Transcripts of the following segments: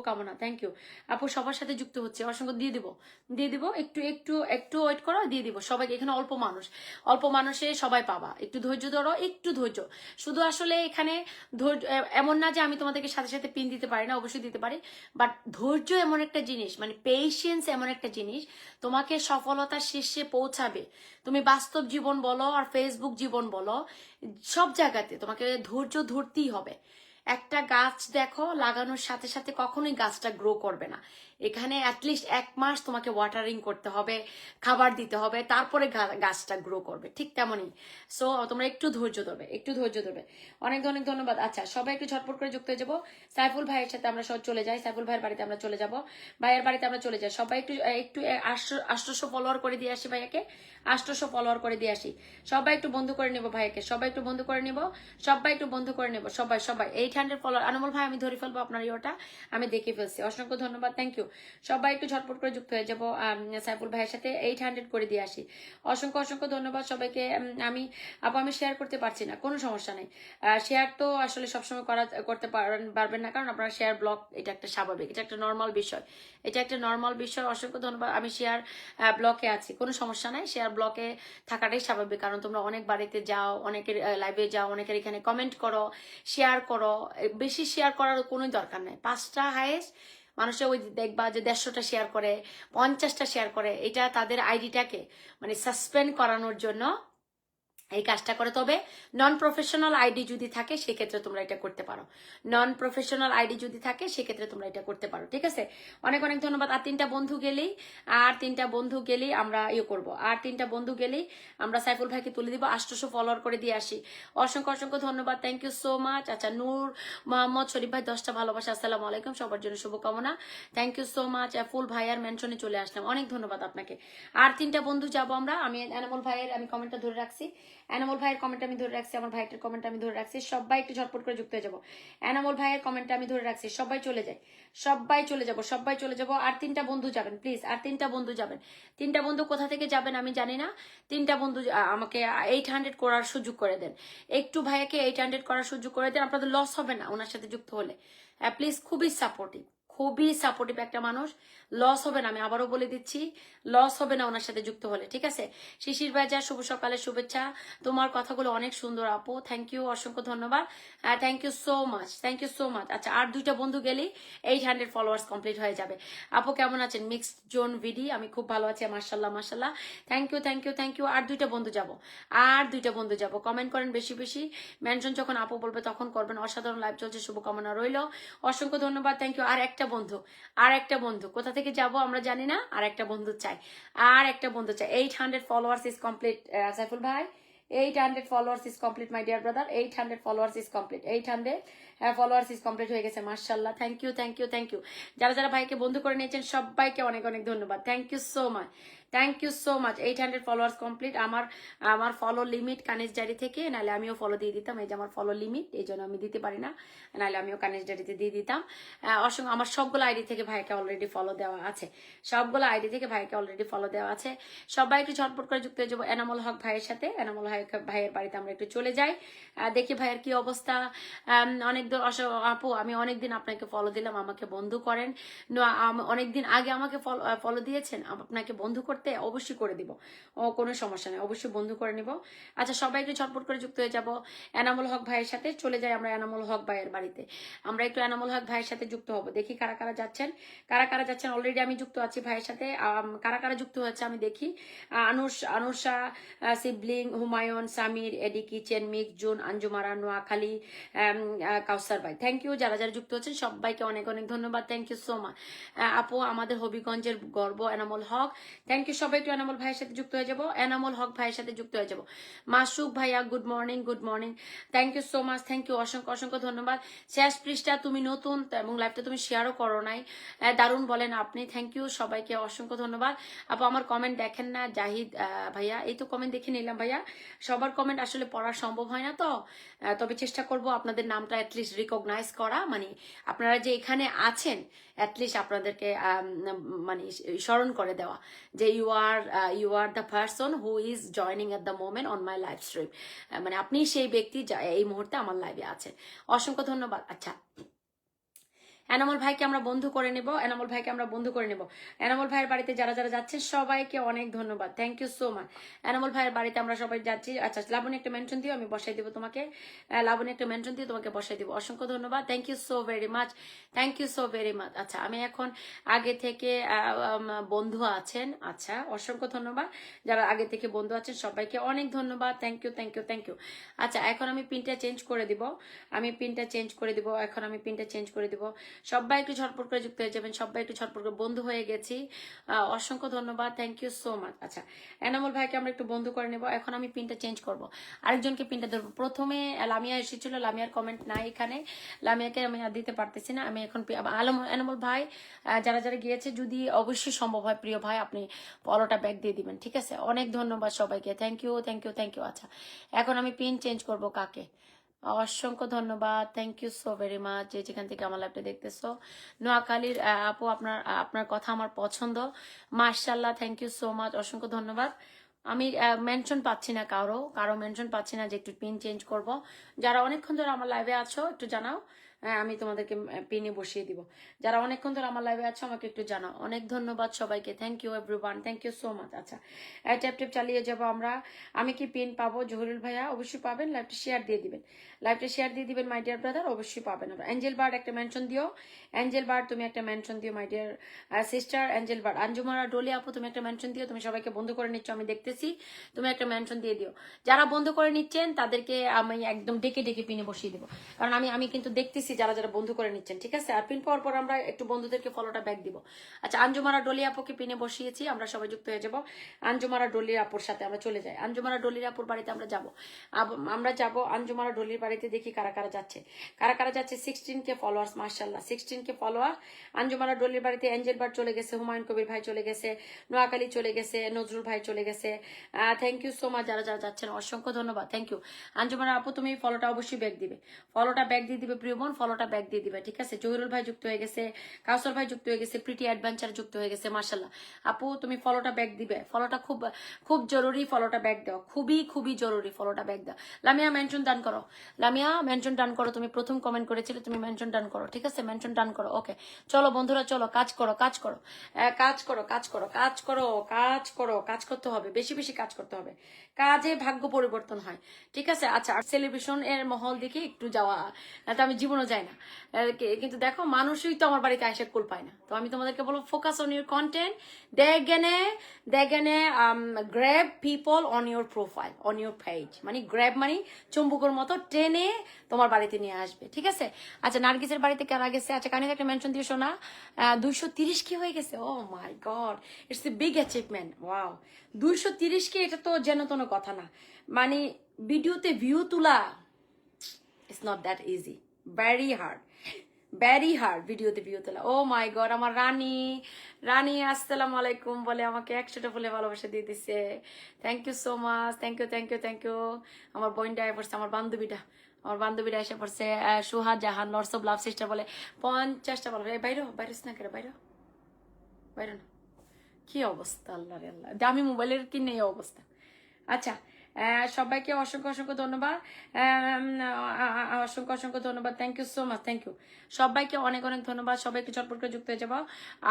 শুভকামনা। Thank you আপু, সবার সাথে যুক্ত হচ্ছে, অসংখ্য দিয়ে দিব, একটু একটু একটু ওয়েট করো, দিয়ে দিব সবাইকে। এখানে অল্প মানুষে সবাই পাবা, একটু ধৈর্য ধরো, একটু ধৈর্য। শুধু আসলে এখানে ধৈর্য এমন না যে আমি তোমাদেরকে সাথে সাথে পিন দিতে পারি না, অবশ্যই দিতে পারি, বাট ধৈর্য এমন একটা জিনিস, মানে পেশেন্স এমন একটা জিনিস তোমাকে সফলতার শীর্ষে পৌঁছাবে। তুমি বাস্তব জীবন বলো আর ফেসবুক জীবন বলো, সব জায়গাতে তোমাকে ধৈর্য ধরতেই হবে। একটা গাছ দেখো, লাগানোর সাথে সাথে কখনোই গাছটা গ্রো করবে না। এখানে অ্যাটলিস্ট 1 মাস তোমাকে ওয়াটারিং করতে হবে, খাবার দিতে হবে, তারপরে গাছটা গ্রো করবে। ঠিক তেমনই। সো তোমরা একটু ধৈর্য ধরবে, একটু ধৈর্য ধরবে। অনেক অনেক ধন্যবাদ। আচ্ছা, সবাই একটু ঝটপট করে যুক্ত হয়ে যাবো। সাইফুল ভাইয়ের সাথে আমরা সব চলে যাই, সাইফুল ভাইয়ের বাড়িতে আমরা চলে যাব, ভাইয়ের বাড়িতে আমরা চলে যাই। সবাই একটু একটু 800 ফলোয়ার করে দিয়ে আসি ভাইয়াকে, 800 ফলোয়ার করে দিয়ে আসি। সবাই একটু বন্ধু করে নেবো ভাইয়াকে, সবাই একটু বন্ধু করে নেবো, সবাই একটু বন্ধু করে নেবো, সবাই সবাই 800 ফলোয়ার। আনমোল ভাই, আমি ধরে ফেলবো আপনার ইয়েটা, আমি দেখে ফেলছি। অসংখ্য ধন্যবাদ, থ্যাংক ইউ। সবাই একটু ঝটপট করে যুক্ত হয়ে যাবো সাইফুল ভাইয়ের সাথে, 800 করে দিয়ে আসি। অসংখ্য অসংখ্য ধন্যবাদ সবাইকে। আমি আমি শেয়ার করতে পারছি না, কোনো সমস্যা নেই। শেয়ার তো আসলে সবসময় করতে পারবেন না, কারণ আপনার শেয়ার ব্লক, এটা একটা স্বাভাবিক, এটা একটা নর্মাল বিষয়, এটা একটা নর্মাল বিষয়। অসংখ্য ধন্যবাদ। আমি শেয়ার ব্লকে আছি, কোনো সমস্যা নাই, শেয়ার ব্লকে থাকাটাই স্বাভাবিক, কারণ তোমরা অনেক বাড়িতে যাও, অনেকের লাইভে যাও, অনেকের এখানে কমেন্ট করো, শেয়ার করো। বেশি শেয়ার করার কোনো দরকার নেই, 5টা হাইয়েস্ট মানুষের ওই দেখবা যে 150টা শেয়ার করে, 50টা শেয়ার করে, এটা তাদের আইডিটাকে মানে সাসপেন্ড করানোর জন্য এই কাজটা করে। তবে নন প্রফেশনাল আইডি যদি থাকে সেক্ষেত্রে তোমরা এটা করতে পারো, নন প্রফেশনাল আইডি যদি থাকে সেক্ষেত্রে তোমরা এটা করতে পারো। ঠিক আছে, অনেক অনেক ধন্যবাদ। আর 3টা বন্ধু গেলেই আমরা ইয়ে করবো, আর 3টা বন্ধু গেলেই আমরা সাইফুল ভাইকে তুলে দিব, 800 ফলোয়ার করে দিয়ে আসি। অসংখ্য অসংখ্য ধন্যবাদ, থ্যাংক ইউ সো মাচ। আচ্ছা, নূর মোহাম্মদ শরীফ ভাই 10টা ভালোবাসা, আসসালামু আলাইকুম, সবার জন্য শুভকামনা, থ্যাংক ইউ সো মাচ। ফুল ভাইয়ার মেনশনে চলে আসলাম, অনেক ধন্যবাদ আপনাকে। আর 3টা বন্ধু যাবো আমরা, আমি এনামুল ভাইয়ের আমি কমেন্টটা ধরে রাখছি, এনামুল ভাইয়ের কমেন্ট আমি ধরে রাখছি, আমার ভাইয়ের কমেন্ট আমি ধরে রাখছি, সবাই একটু ঝটপট করে যুক্ত হয়ে যাবো। এনামুল ভাইয়ের কমেন্ট আমি ধরে রাখছি, সবাই চলে যায়, সবাই চলে যাবো, সবাই চলে যাবো। আর 3টা বন্ধু যাবেন প্লিজ, আর 3টা বন্ধু যাবেন। 3টা বন্ধু কোথা থেকে যাবেন আমি জানি না, 3টা বন্ধু আমাকে 800 করার সুযোগ করে দেন, একটু ভাইয়াকে 800 করার সুযোগ করে দেন, আপনাদের লস হবে না ওনার সাথে যুক্ত হলে। প্লিজ, খুবই সাপোর্টিভ, খুবই সাপোর্টিভ একটা মানুষ, লস হবে না, আমি আবারও বলে দিচ্ছি, লস হবে না ওনার সাথে যুক্ত হলে। ঠিক আছে, শিশির ভাইজা শুভ সকালের শুভেচ্ছা, তোমার কথাগুলো অনেক সুন্দর আপু, থ্যাংক ইউ, অসংখ্য ধন্যবাদ, thank you so much, thank you so much. আচ্ছা, আর 2টা বন্ধু গেলেই 800 ফলোয়ার্স কমপ্লিট হয়ে যাবে। আপু কেমন আছেন? মিক্সড জোন ভিডি, আমি খুব ভালো আছি, মাশাল্লাহ মাশাল্লাহ, thank you thank you thank you. আর 2টা বন্ধু যাব, আর 2টা বন্ধু যাব, কমেন্ট করেন বেশি বেশি, মেনশন যখন আপু বলবে তখন করবেন। অসাধারণ লাইভ চলছে, শুভকামনা রইল, অসংখ্য ধন্যবাদ, থ্যাংক ইউ। আর একটা বন্ধু, আর একটা বন্ধু কোথা থেকে যাব আমরা জানি না, আর একটা বন্ধু চাই, আর একটা বন্ধু চাই। 800 followers is complete, সাইফুল ভাই, 800 followers is complete, my dear brother, 800 followers is complete, 800 followers is complete হয়ে গেছে, মাশাআল্লাহ, thank you thank you thank you. যারা যারা ভাইকে বন্ধু করে নিয়েছেন সবাইকে অনেক অনেক ধন্যবাদ, thank you so much, thank you so much. 800 followers complete. আমার ফলো লিমিট কানেজ ডায়েরি থেকে, নাহলে আমিও ফলো দিয়ে দিতাম, এই যে আমার ফলো লিমিট, এই জন্য আমি দিতে পারি না, নাহলে আমিও কানেজ ডায়েরিতে দিয়ে দিতাম। অসংখ্য আমার সবগুলো আইডি থেকে ভাইকে অলরেডি ফলো দেওয়া আছে, সবগুলো আইডি থেকে ভাইকে অলরেডি ফলো দেওয়া আছে। সবাই একটু ঝটপট করে যুক্ত হয়ে যাবো এনামুল হক ভাইয়ের সাথে, এনামুল ভাইয়ের বাড়িতে আমরা একটু চলে যাই, দেখি ভাইয়ের কি অবস্থা। আপু, আমি অনেকদিন আপনাকে ফলো দিলাম, আমাকে বন্ধু করেন, অনেকদিন আগে আমাকে ফলো দিয়েছেন, আপনাকে বন্ধু করতে অবশ্যই করে দিব, কোনো সমস্যা নেই, অবশ্যই বন্ধু করে নিব। আচ্ছা, সবাই একটু ঝটপট করে যুক্ত হয়ে যাব এনামুল হক ভাইয়ের সাথে, চলে যাই আমরা এনামুল হক ভাইয়ের বাড়িতে, আমরা একটু এনামুল হক ভাইয়ের সাথে যুক্ত হব, দেখি কারা কারা যাচ্ছেন, কারা কারা যাচ্ছেন। অলরেডি আমি যুক্ত আছি ভাইয়ের সাথে, কারা কারা যুক্ত হচ্ছে আমি দেখি। আনুষা, সিবলিং, হুমায়ুন, সামির, এডি কিচেন, মিক, জুন, আঞ্জুমারা, নোয়াখালী, কাউসার ভাই, থ্যাংক ইউ। যারা যারা যুক্ত হচ্ছেন সবাইকে অনেক অনেক ধন্যবাদ, থ্যাংক ইউ সো মাচ। আপু, আমাদের হবিগঞ্জের গর্ব এনামুল হক, থ্যাংক ইউ। সবাই একটু এনামুল ভাইয়ের সাথে যুক্ত হয়ে যাবো, এনামুল হক ভাইয়ের সাথে যুক্ত হয়ে যাবো। মাসুক ভাইয়া, good morning, good morning, thank you so much, thank you, অসংখ্য অসংখ্য ধন্যবাদ। শেষ পৃষ্ঠা তুমি নতুন এবং লাইভটা তুমি শেয়ারও করো নাই, দারুণ বলেন আপনি, থ্যাংক ইউ, সবাইকে অসংখ্য ধন্যবাদ। আপু, আমার কমেন্ট দেখেন না জাহিদ ভাইয়া, এই তো কমেন্ট দেখে নিলাম ভাইয়া, সবার কমেন্ট আসলে পড়া সম্ভব হয় না তো, তবে চেষ্টা করব আপনাদের নামটা অ্যাটলিস্ট রিকগনাইজ করা, মানে আপনারা যে এখানে আছেন অ্যাটলিস্ট আপনাদেরকে মানে স্মরণ করে দেওয়া যে you are the person who is joining at the moment on my live stream, মানে আপনি সেই ব্যক্তি যা এই মুহূর্তে আমার লাইভে আছেন, অসংখ্য ধন্যবাদ। আচ্ছা, এনামল ভাইকে আমরা বন্ধু করে নেব, এনামল ভাইকে আমরা বন্ধু করে নেব। এনামল ভাইয়ের বাড়িতে যারা যারা যাচ্ছেন সবাইকে অনেক ধন্যবাদ, thank you so much. Enamul ভাইয়ের বাড়িতে আমরা সবাই যাচ্ছি। আচ্ছা লাবণী একটা মেনশন দিও, আমি বসাই দিব তোমাকে। লাবণী একটা মেনশন দিয়ে তোমাকে বসাই দিব। অসংখ্য ধন্যবাদ, thank you so very much, thank you so very much. আচ্ছা আমি এখন আগে থেকে বন্ধু আছেন, আচ্ছা অসংখ্য ধন্যবাদ যারা আগে থেকে বন্ধু আছেন সবাইকে অনেক ধন্যবাদ, thank you thank you thank you. আচ্ছা এখন আমি পিনটা চেঞ্জ করে দিব, আমি পিনটা চেঞ্জ করে দিব, এখন আমি পিনটা চেঞ্জ করে দিব। সবাই একটু ঝটপট করে যুক্ত হয়ে যাবেন, সবাই একটু ঝটপট করে বন্ধু হয়ে গেছি, অসংখ্য ধন্যবাদ, থ্যাংক ইউ সো মাচ। আচ্ছা এনামুল ভাইকে আমরা একটু বন্ধু করে নেব, এখন আমি পিনটা চেঞ্জ করব, আরেকজনকে পিনটা ধরবো। প্রথমে লামিয়া এসেছিল, লামিয়ার কমেন্ট নাই এখানে, লামিয়াকে আমি আর দিতে পারতেছি না। আমি এখন এনামুল ভাই যারা যারা গিয়েছে যদি অবশ্যই সম্ভব হয় প্রিয় ভাই আপনি ফলোটা ব্যাক দিয়ে দিবেন, ঠিক আছে? অনেক ধন্যবাদ সবাইকে, thank you thank you thank you. আচ্ছা এখন আমি পিন চেঞ্জ করব, কাকে? অসংখ্য ধন্যবাদ, thank you so very much যে যেখান থেকে আমার লাইভটা দেখতেছো। নোয়াখালীর আপু আপনার আপনার কথা আমার পছন্দ, মার্শাল্লাহ, থ্যাংক ইউ সো মাচ, অসংখ্য ধন্যবাদ। আমি মেনশন পাচ্ছি না, কারো মেনশন পাচ্ছি না যে একটু পিন চেঞ্জ করব। যারা অনেকক্ষণ ধরে আমার লাইভে আছো একটু জানাও, আমি তোমাদেরকে পিনে বসিয়ে দিব। যারা অনেকক্ষণ ধরে আমার লাইভে আছো আমাকে একটু জানাও। অনেক ধন্যবাদ সবাইকে, thank you everyone, thank you so much. আচ্ছা ট্যাপ ট্যাপ চালিয়ে যাবো আমরা। আমি কি পিন পাবো? জহুরুল ভাইয়া অবশ্যই পাবেন, লাইভটা শেয়ার দিয়ে দিবেন, লাইভটা শেয়ার দিয়ে দিবেন মাই ডিয়ার ব্রাদার, অবশ্যই পাবেন। অ্যাঞ্জেল বার্ড একটা মেনশন দিও, অ্যাঞ্জেল বার্ড তুমি একটা মেনশন দিও my dear sister Angel bird. Anjumara Dolly আপু তুমি একটা মেনশন দিও, তুমি সবাইকে বন্ধ করে নিচ্ছ আমি দেখতেছি, তুমি একটা মেনশন দিয়ে দিও। যারা বন্ধ করে নিচ্ছেন তাদেরকে আমি একদম ডেকে ডেকে পিনে বসিয়ে দিব, কারণ আমি কিন্তু দেখতেছি যারা যারা বন্ধ করে নিচ্ছেন, ঠিক আছে? আর পিন পাওয়ার পর আমরা একটু বন্ধুদেরকে ফলোটা ব্যাক দিব। আচ্ছা আঞ্জুমারা ডলি আপুকে পিনে বসিয়েছি, আমরা সবাই যুক্ত হয়ে যাব। আঞ্জুমারা ডলির আপুর সাথে আমরা চলে যাই, আঞ্জুমারা ডলির আপুর বাড়িতে আমরা যাব, আমরা যাব আঞ্জুমারা ডলির বাড়িতে, দেখি কারা কারা যাচ্ছে, কারা কারা যাচ্ছে। 16K ফলোয়ার্স, মার্শাল্লাহ 16K ফলোয়ার। আঞ্জুমারা ডলির বাড়িতে অ্যাঞ্জেল বার্ড চলে গেছে, হুমায়ুন কবির ভাই চলে গেছে, নোয়াখালী চলে গেছে, নজরুল ভাই চলে গেছে, থ্যাংক ইউ সো মাচ যারা যারা যাচ্ছেন, অসংখ্য ধন্যবাদ, থ্যাংক ইউ। আঞ্জুমারা আপু তুমি ফলোটা অবশ্যই ব্যাক দিবে, ফলোটা ব্যাক দিয়ে দিবে প্রিয় বোন, ফলোটা ব্যাক দিয়ে দিবে, ঠিক আছে? জহিরুল ভাই যুক্ত হয়ে গেছে, কাউসার ভাই যুক্ত হয়ে গেছে, প্রিটি অ্যাডভেঞ্চার যুক্ত হয়ে গেছে, মার্শাল্লাহ। আপু তুমি ফলোটা ব্যাক দিবে, ফলোটা খুব খুব জরুরি, ফলোটা ব্যাক দাও, খুবই খুবই জরুরি, ফলোটা ব্যাক দাও। লামিয়া মেনশন ডান করো, লামিয়া মেনশন ডান করো, তুমি প্রথম কমেন্ট করেছিলে, তুমি মেনশন ডান করো, ঠিক আছে? মেনশন ডান করো, ওকে। চলো বন্ধুরা চলো কাজ করো, কাজ করো, কাজ করো, কাজ করো, কাজ করো, কাজ করো, কাজ করতে হবে, বেশি বেশি কাজ করতে হবে, কাজে ভাগ্য পরিবর্তন হয়, ঠিক আছে? আচ্ছা সেলিব্রেশন এর মহল দেখে একটু যাওয়া, তো আমি জীবনও যাই না, কিন্তু দেখো মানুষই তো আমার বাড়িতে এসে কুল পায় না। তো আমি তোমাদেরকে বলবো ফোকাস অন ইউর কন্টেন্ট, দেখেনে grab people on your profile, on your page, মানে গ্র্যাব মানে চুম্বকের মতো টেনে তোমার বাড়িতে নিয়ে আসবে, ঠিক আছে? আচ্ছা নার্গিসের বাড়িতে কারা গেছে? আচ্ছা কানে একটা মেনশন দিয়ে শোনা, 230 কি হয়ে গেছে, oh my god, it's a big achievement, wow. 230 কি, এটা তো যেন কোনো কথা না, মানে ভিডিওতে ভিউ তোলা it's not that easy, very hard, very hard ভিডিওতে ভিউ তোলা। ও মাই গড, আমার রানী, রানী আসসালামু আলাইকুম বলে আমাকে 100টা বলে ভালোবাসা দিয়ে দিছে, thank you so much, thank you thank you thank you. আমার বোনটা এসে পড়ছে, আমার বান্ধবীটা এসে পড়ছে, Suha Jahan lords of love sister বলে 50টা ভালোবাসা। বাইরে বাইরে না করে, বাইরে বাইরে না, কি অবস্থা, আল্লাহ রে আল্লাহ, দামি মোবাইলের কি নেই অবস্থা। আচ্ছা সবাইকে অসংখ্য অসংখ্য ধন্যবাদ, অসংখ্য অসংখ্য ধন্যবাদ, thank you so much, thank you সবাইকে অনেক অনেক ধন্যবাদ। সবাইকে চটপট করে যুক্ত হয়ে যাবো।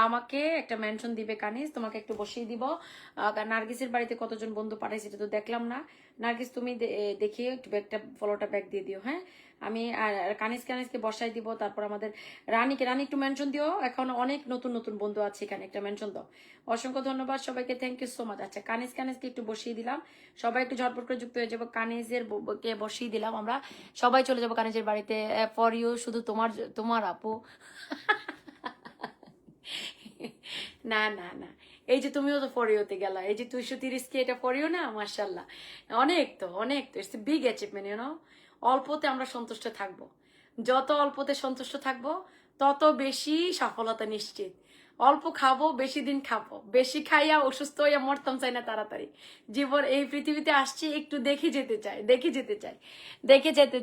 আমাকে একটা মেনশন দিবে কানিজ, তোমাকে একটু বসিয়ে দিব। নার্গিসের বাড়িতে কতজন বন্ধু পাঠাইছে এটা তো দেখলাম না। নার্গিস তুমি দেখিয়ে একটু ব্যাগটা ফলোটা ব্যাক দিয়ে দিও, হ্যাঁ? আমি কানিজকে বসাই দিব। তারপর আমাদের রানী একটু মেনশন দিও, এখন অনেক নতুন নতুন বন্ধু আছে এখানে, একটা মেনশন দাও। অসংখ্য ধন্যবাদ সবাইকে, থ্যাংক ইউ সো মাচ। আচ্ছা কানিজকে একটু বসিয়ে দিলাম, সবাই একটু ঝটপট করে যুক্ত হয়ে যাবো। কে বসিয়ে দিলাম, আমরা সবাই চলে যাবো কানিজের বাড়িতে। ফর ইউ, শুধু তোমার আপু না না না, এই যে তুমিও তো ফর ইউতে গেলা, এই যে 230 কে, এটা ফর ইউ না? মার্শাল্লাহ, অনেক তো it's a big achievement, you know. অল্পতে আমরা সন্তুষ্ট থাকবো, যত অল্পতে সন্তুষ্ট থাকবো তত বেশি সফলতা নিশ্চিত। অল্প খাবো, বেশি দিন খাবো, বেশি খাইয়া অসুস্থ হইয়া মরতাম চাই না তাড়াতাড়ি। জীবন এই পৃথিবীতে আসছি একটু দেখে যেতে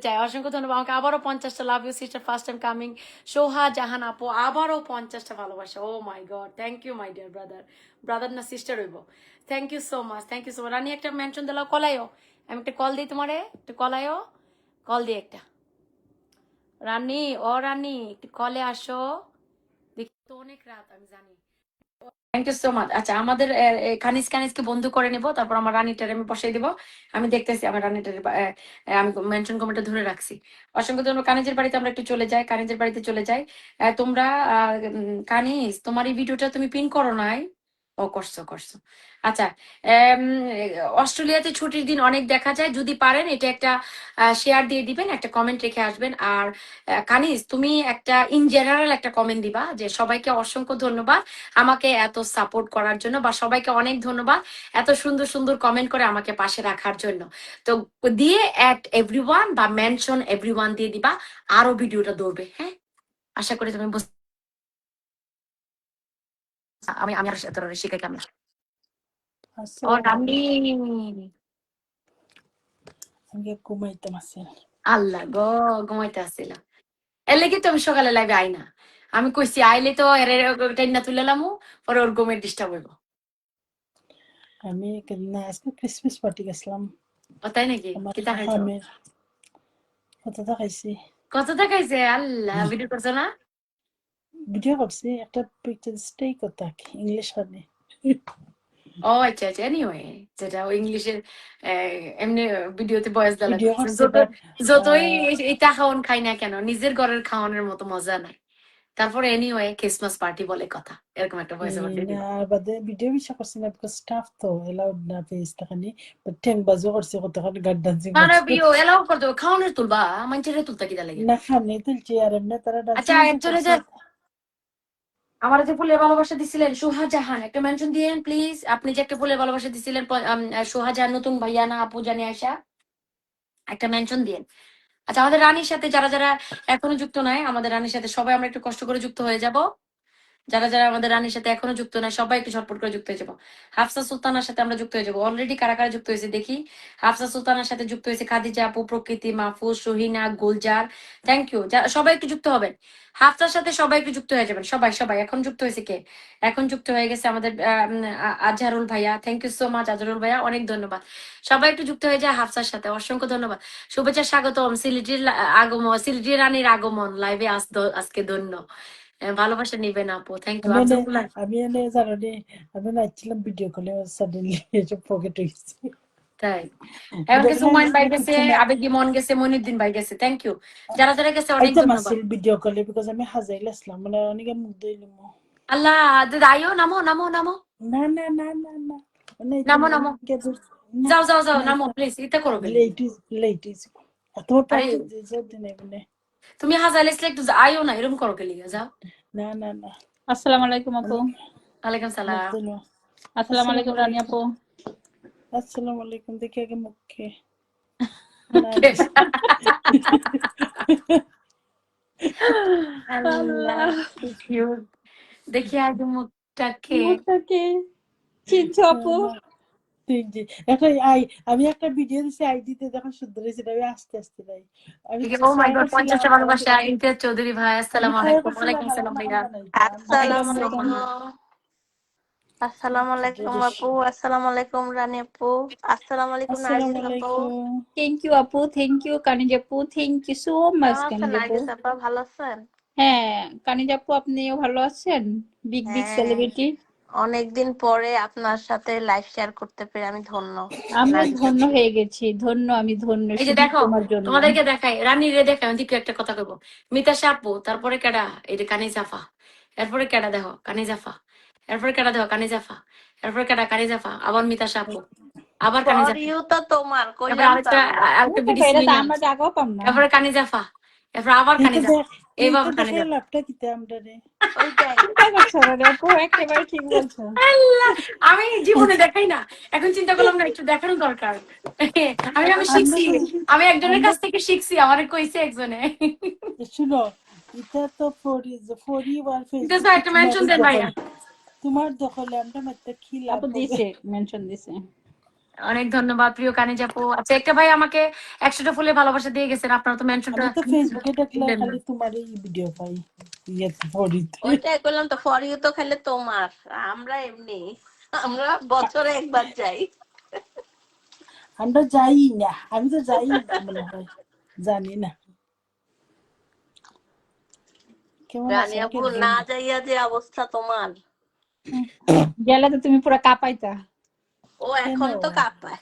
চাই। অসংখ্য ধন্যবাদ। আমাকে আবারও 50টা, love you sister, first time coming. Soha Jahan আপু আবারও 50টা ভালোবাসা, oh my god, thank you my dear brother না সিস্টার হইব, thank you so much, thank you so much. Rani একটা মেনশন দিলাও, কলাইও, আমি একটা কল দিই তোমারে, একটা কলাইও, কল দিয়ে একটা রানী, ও রানী, একটু কলে আসো। দেখি তো অনেক রাত, আমি জানি। Thank you so much. আচ্ছা, আমাদের কানিজ কানিজকে বন্ধু করে নেব, তারপর আমার রানীটারে আমি বসাই দিব। আমি দেখতেছি আমার রানীটারে আমি মেনশন কমেন্টে ধরে রাখছি। অসংখ্য ধন্যবাদ। কানিজের বাড়িতে আমরা একটু চলে যাই, কানিজের বাড়িতে চলে যাই। তোমরা কানিজ, তোমার এই ভিডিওটা তুমি পিন করো নাই? ও, করছো করছো। আচ্ছা, এম, অস্ট্রেলিয়াতে ছুটির দিন অনেক দেখা যায়, যদি পারেন এটা একটা শেয়ার দিয়ে দিবেন, একটা কমেন্ট রেখে আসবেন। আর কানিজ, তুমি একটা ইন জেনারেল একটা কমেন্ট দিবা যে সবাইকে অসংখ্য ধন্যবাদ আমাকে এত সাপোর্ট করার জন্য, বা সবাইকে অনেক ধন্যবাদ এত সুন্দর সুন্দর কমেন্ট করে আমাকে পাশে রাখার জন্য। তো দিয়ে অ্যাট এভরিওয়ান বা মেনশন এভরিওয়ান দিয়ে দিবা, আরো ভিডিওটা দৌড়বে। হ্যাঁ, আশা করি তুমি আমি আমি আর তোর শিখে কেমন ও আসসালামু রানী। আমি ঘুমাইতাম আসেন। আল্লাহ গো, ঘুমাইতে আসছিল। এর লেগে তো আমি সকালে লাইভে আই না। আমি কইছি আইলে তো এর টাইনা তুললামু, পরে ওর ঘুমের ডিস্টার্ব হইব। আমি না আজকে ক্রিসমাস পার্টি গেছিলাম। ও তাই নাকি? আমার কি তা খাইছো? আমের কতটা খাইছি। কত টা খাইছে? আল্লাহ, ভিডিও করছো না? ভিডিও করছি একটা পিকচার স্টেই কথা ইংলিশ মানে ও আচ্ছা আচ্ছা, এনিওয়ে, যেটা ও ইংলিশের এমনি ভিডিওতে ভয়েস দেওয়া ভিডিও লাগছে। করছি বাট যতই এটা খাওয়ান খাই না কেন, নিজের ঘরের খাওয়ানোর মতো মজা নাই। তারপরে এনিওয়ে, ক্রিসমাস পার্টি বলে কথা, এরকম একটা ভয়েস ওভার দিয়ে না দিল। বাদে ভিডিও বেশি করছি না বিকজ স্টাফ তো এলাউড না পেজ তাখানি বাট ঠ্যাং বাজও করছি কতখানি গাড ডান্সিং মানে করছে বিও এলাও করতে হবে, খাওয়ানোর তুলবা, মানুষের তুলতা কিটা লাগে। না খানি তুলছি আর এমনি তারা আচ্ছা, ডান্সিং যে একজনে করছে। যে আমার যে ফুলের ভালোবাসা দিছিলেন সুহাজাহান, একটা মেনশন দিয়েন প্লিজ। আপনি যে একটা ফুলের ভালোবাসা দিছিলেন সুহাজাহান, নতুন ভাইয়া না আপু জানি আসা, একটা মেনশন দিয়েন। আচ্ছা, আমাদের রানীর সাথে যারা যারা এখনো যুক্ত নাই, আমাদের রানীর সাথে সবাই আমরা একটু কষ্ট করে যুক্ত হয়ে যাব। যারা যারা আমাদের রানীর সাথে এখনো যুক্ত নাই, সবাই একটু ঝটপট করে যুক্ত হয়ে যাবো। হাফসা সুলতানার সাথে আমরা যুক্ত হয়ে যাবো। অলরেডি কারা কারা যুক্ত হয়েছে দেখি। হাফসা সুলতানার সাথে যুক্ত হয়েছে খাদিজা আপু, প্রকৃতি, মাহফুজ, রহিনা, গুলজার। Thank you. সবাই একটু যুক্ত হবেন। হাফসার সাথে সবাই একটু যুক্ত হয়ে যাবেন। সবাই সবাই এখন যুক্ত হয়েছে কে? এখন যুক্ত হয়ে গেছে আমাদের আজহারুল ভাইয়া। Thank you so much Azharul ভাইয়া, অনেক ধন্যবাদ। সবাই একটু যুক্ত হয়ে যায় হাফসার সাথে, অসংখ্য ধন্যবাদ। শুভেচ্ছা, স্বাগতম। সিলেটের আগমন, সিলেটের রানীর আগমন লাইভে আজকে ধন্য। ভালোবাসা নিবেন আপু, থ্যাংক ইউ আমি এনে আফজাবুল্লাহ। আমি এনে জানি আমি নাচছিলাম ভিডিও কলে সাডেনলি এসে পকেটে গেছি তাই এখন ভিডিও কিছু কলে হুমায়ুন ভাই আসলে গেছে, কিছু না আবেগী মন গেছে, মনিউদ্দিন ভাই গেছে। থ্যাংক ইউ যারা যারা গেছে, অনেক আইতাম ধন্যবাদ। আসছিল ভিডিও কলে বিকজ আমি হাজাইলে আসলাম মানে অনেকে মুখ দিলাম আল্লাহ, দাদা আইও, নামো নামো নামো না না না না না মানে এটা নামো নামো, অনেকে না যাও যাও যাও, না নামো প্লিজ, এটা করো গেলি। লেট ইজ তোমার আরে, পার্টি যে দিনে মানে তুমি হাজার লেসলে একটু আইও না, এরকম করো গেলি, যাও। না না না আসসালামু আলাইকুম আপু। অনেক ওয়ালাইকুম মুখ সালাম। দিল আসসালামু আসসালামু আলাইকুম রানী আলাইকুম আপু। আসসালামু আলাইকুম দেখি আগে মুখে না কে? না আল্লাহ, আল্লাহ, কি cute। দেখি আগে মুখটাকে। মুখটাকে চিনছো না আপু? না তিনজি এখন আমি একটা ভিডিও দিছি আইডিতে যখন সুন্দর হয়েছে আমি আস্তে আস্তে নাই আমি ও মাই ট্রাই গড, করছিলাম 50টা ভালোবাসা ইমতিয়াজ চৌধুরী ভাই, আমি আসসালামু ট্রাই আলাইকুম। করছিলাম ওয়ালাইকুম আর আসসালাম নাম ভাইয়া। বানাইতাম থ্যাংক ইউ আসসালামু সো আলাইকুম। মাচ। আসসালামু আলাইকুম রানী আপু। আসসালামু আলাইকুম আসসালামু নার্গিস আপু। আলাইকুম থ্যাংক ইউ আপু, থ্যাংক ইউ কানিজ আপু, থ্যাংক ইউ সো মাচ কেমন আছেন কানিজ আপু। নার্গিস আপা, ভালো আছেন? হ্যাঁ কানিজ আপু, আপনিও ভালো আছেন? বিগ বিগ হ্যাঁ, সেলিব্রিটি। অনেকদিন পরে আপনার সাথে লাইভ শেয়ার করতে পেরে আমি ধন্য। আমিও নার্গিস ধন্য আপা, হয়ে গেছি, ধন্য, আমি ধন্য এই যে শুধু দেখো, তোমার জন্য। তোমাদেরকে দেখাই, রানী রে দেখাই, আমি দ্বিতীয় একটা কথা কইবো। মিতাশা আপু, তারপরে কেডা? এই যে কানিজাফা। এরপরে কেডা দেখো? কানিজাফা। এরপরে কেডা দেখো? কানিজাফা। এরপরে কেডা? কানিজাফা। আবার মিতাশা আপু, আবার ফর কানিজাফা। ইউ তো তোমার এরপরে কইলাম তো আরেকটা আমরা। আরেকটা বিডি এটা তো সিলিনা। আমরা জাগাও পাম না। এরপরে কানিজাফা। এরপরে আবার এইটা কানিজাফা। দেখ এইটা এইভাবে দেখে কানিজাফা। লাভটা কিতে আমরা রে ওইটাই। চিন্তা করছো রে আপু, একেবারে ঠিক বলছো। আল্লাহ, আমি জীবনে দেখাই না, এখন চিন্তা করলাম না একটু দেখানো দরকার। আমি আমি আমরা শিখছি, তো আমি একজনের আমরা কাছ থেকে শিখছি, আমার কইছে একজনে। শুনো এটা তো ফরি আর কিন্তু ফেসবুক স্যার তো একটা মেনশন তোমারই দেন দখল ভাইয়া। তোমার দখলে আমরা মাত্র কি লাভ আপু হবে দিছে, মেনশন দিছে। অনেক ধন্যবাদ প্রিয় কানিজ আপু। আচ্ছা, একটা ভাই আমাকে 100টা ফুলের ভালোবাসা দিয়ে গেছেন, আপনারা তো মেনশনটা আমি তো ফেসবুকে দেখলে দিলেন না। খালি তোমারই ভিডিও পাই ইয়েতে ফরিতে ওইটাই কইলাম তো, ফর ইউ তো খালি তোমার, আমরা এমনি, আমরা বছরে একবার যাই। আমরা যাই না আমি তো যাই না মনে হয় জানি না কেমন রানী আছেন আপু কেমন না যাইয়া যে অবস্থা তোমার, গেলে তো তুমি পুরো কাঁপাইতা। ও কেন এখন তো কাঁপায়।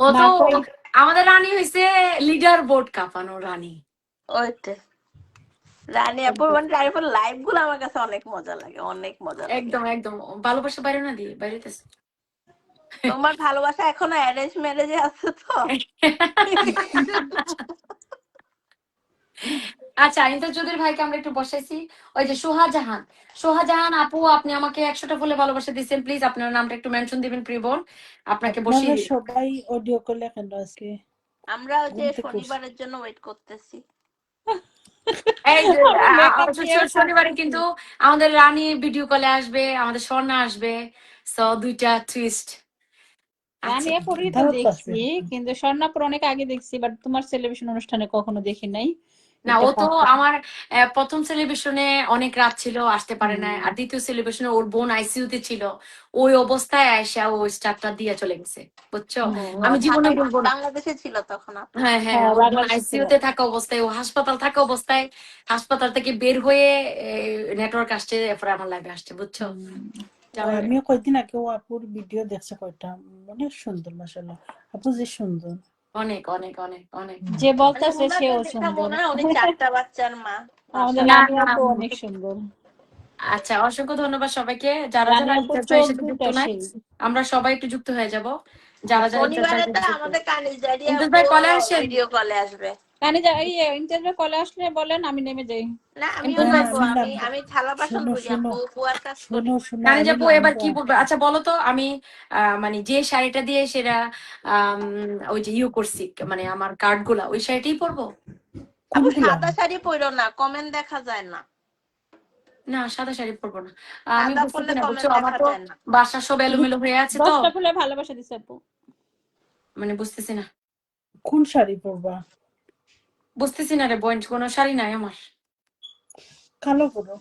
ও না তো কই, আমাদের রানী হয়েছে লিডার বোর্ড কাঁপানো রানী। ওইতে রানী আপুর মানে রানী আপুর লাইভ গুলো আমার কাছে অনেক মজা লাগে, অনেক মজা লাগে। একদম একদম ভালোবাসা বাইরে না দিয়ে বাইরেতেছে। তোমার ভালোবাসা এখনো অ্যারেঞ্জ ম্যারেজে আছে তো? আচ্ছা ইন্টার চৌধুরী ভাইকে আমরা একটু বসাইছি। ওই যে সোহাজাহান, সোহাজাহান আপু আপনি আমাকে 100টা ফুলে ভালোবাসা দিচ্ছেন, প্লিজ আপনার নামটা একটু মেনশন দিবেন প্রিয় বোন, আপনাকে বসিয়ে আপনারা দিই। সবাই অডিও কলে কেন আজকে আমরা ওই যে ঘুম থেকে উঠছি। শনিবারের জন্য ওয়েট করতেছি। এই যে আমি মেকআপ দিয়ে শনিবারে থাকতেছি। কিন্তু আমাদের রানী ভিডিও কলে আসবে, আমাদের স্বর্ণা আসবে, সো দুইটা টুইস্ট রানী আছে। আপুরই তো দাওয়াত তো দেখছি, আসবে। কিন্তু স্বর্ণাপুর অনেক আগে দেখছি, বাট তোমার সেলিব্রেশন অনুষ্ঠানে কখনো দেখি নাই। না এটা ও তো ফার্স্ট। আমার প্রথম সেলিব্রেশনে অনেক রাত ছিল, আসতে পারে না, আর দ্বিতীয় সেলিব্রেশনে ওর বোন আইসিইউতে ছিল, ওই অবস্থায় আয়সা ও স্টারটা দিয়ে চলে গেছে, বুঝছো। আমি জীবনে ভুলবো না। বাংলাদেশে ছিল তখন আপু। হ্যাঁ হ্যাঁ, হ্যাঁ, ওর বোন বাংলাদেশে ছিল। আইসিইউতে থাকা অবস্থায়, ও হাসপাতাল থাকা অবস্থায়, হাসপাতাল থেকে বের হয়ে নেটওয়ার্ক আসছে, এরপরে আমার লাইভে আসছে, বুঝছো। আমিও কয়েকদিন আগে ও আপুর ভিডিও দেখছি কয়টা, অনেক সুন্দর মাশাআল্লাহ, আপু যে সুন্দর। অনেক অনেক অনেক অনেক। যে মানে বলতেছে ওনাকে সেও দেখা সুন্দর। মনে হয় উনি 4টা বাচ্চার মা। আমাদের না রানী না, আপু অনেক সুন্দর। আচ্ছা অসংখ্য ধন্যবাদ সবাইকে, যারা রানী যারা আপুর ইন্টার চোখ ভাইয়ের সাথে যুক্ত দুটা নাই, সেই। আমরা সবাই একটু যুক্ত হয়ে যাব, যারা যারা ইন্টার ভাইয়ের শনিবারে সাথে যুক্ত। আমাদের কানিজারি ইন্টার আপু ভাই কলে আসেন। ভিডিও কলে আসবে। রানী এই ইন্টারভিউ কলে আসলে বলেন, আমি নেমে যাই। না আমিও ইন্টার না ভাই না যাবো, আমি আমি নামবো। আমি থালা বাসন শোনো করি শোনো আপু, বুয়ার কাজ করি। শোনো শোনো রানী আমি যাবো এবার নামবো। কি বলবো, আচ্ছা বলো তো, আমি মানে যে শাড়িটা দিয়ে সেটা আম, ওই যে করছি, মানে আমার কার্ড গুলা ওই শাড়িটাই পরবো। আপু কোনগুলা? সাদা শাড়ি পরো না, কমেন্ট দেখা যায় না। না সাদা শাড়ি পরবো না, আমি সাদা বুঝতেছি পরলে না, বুঝছো, কমেন্ট আমার দেখা তো যায় না। বাসা সব এলোমেলো হয়ে আছে তো, 10টা ফুলে ভালোবাসা দিছে আপু। মানে বুঝতেছি না, কোন শাড়ি পরবা? বুঝতেছি না রে বোন, কোনো শাড়ি নাই আমার। কালো পরো,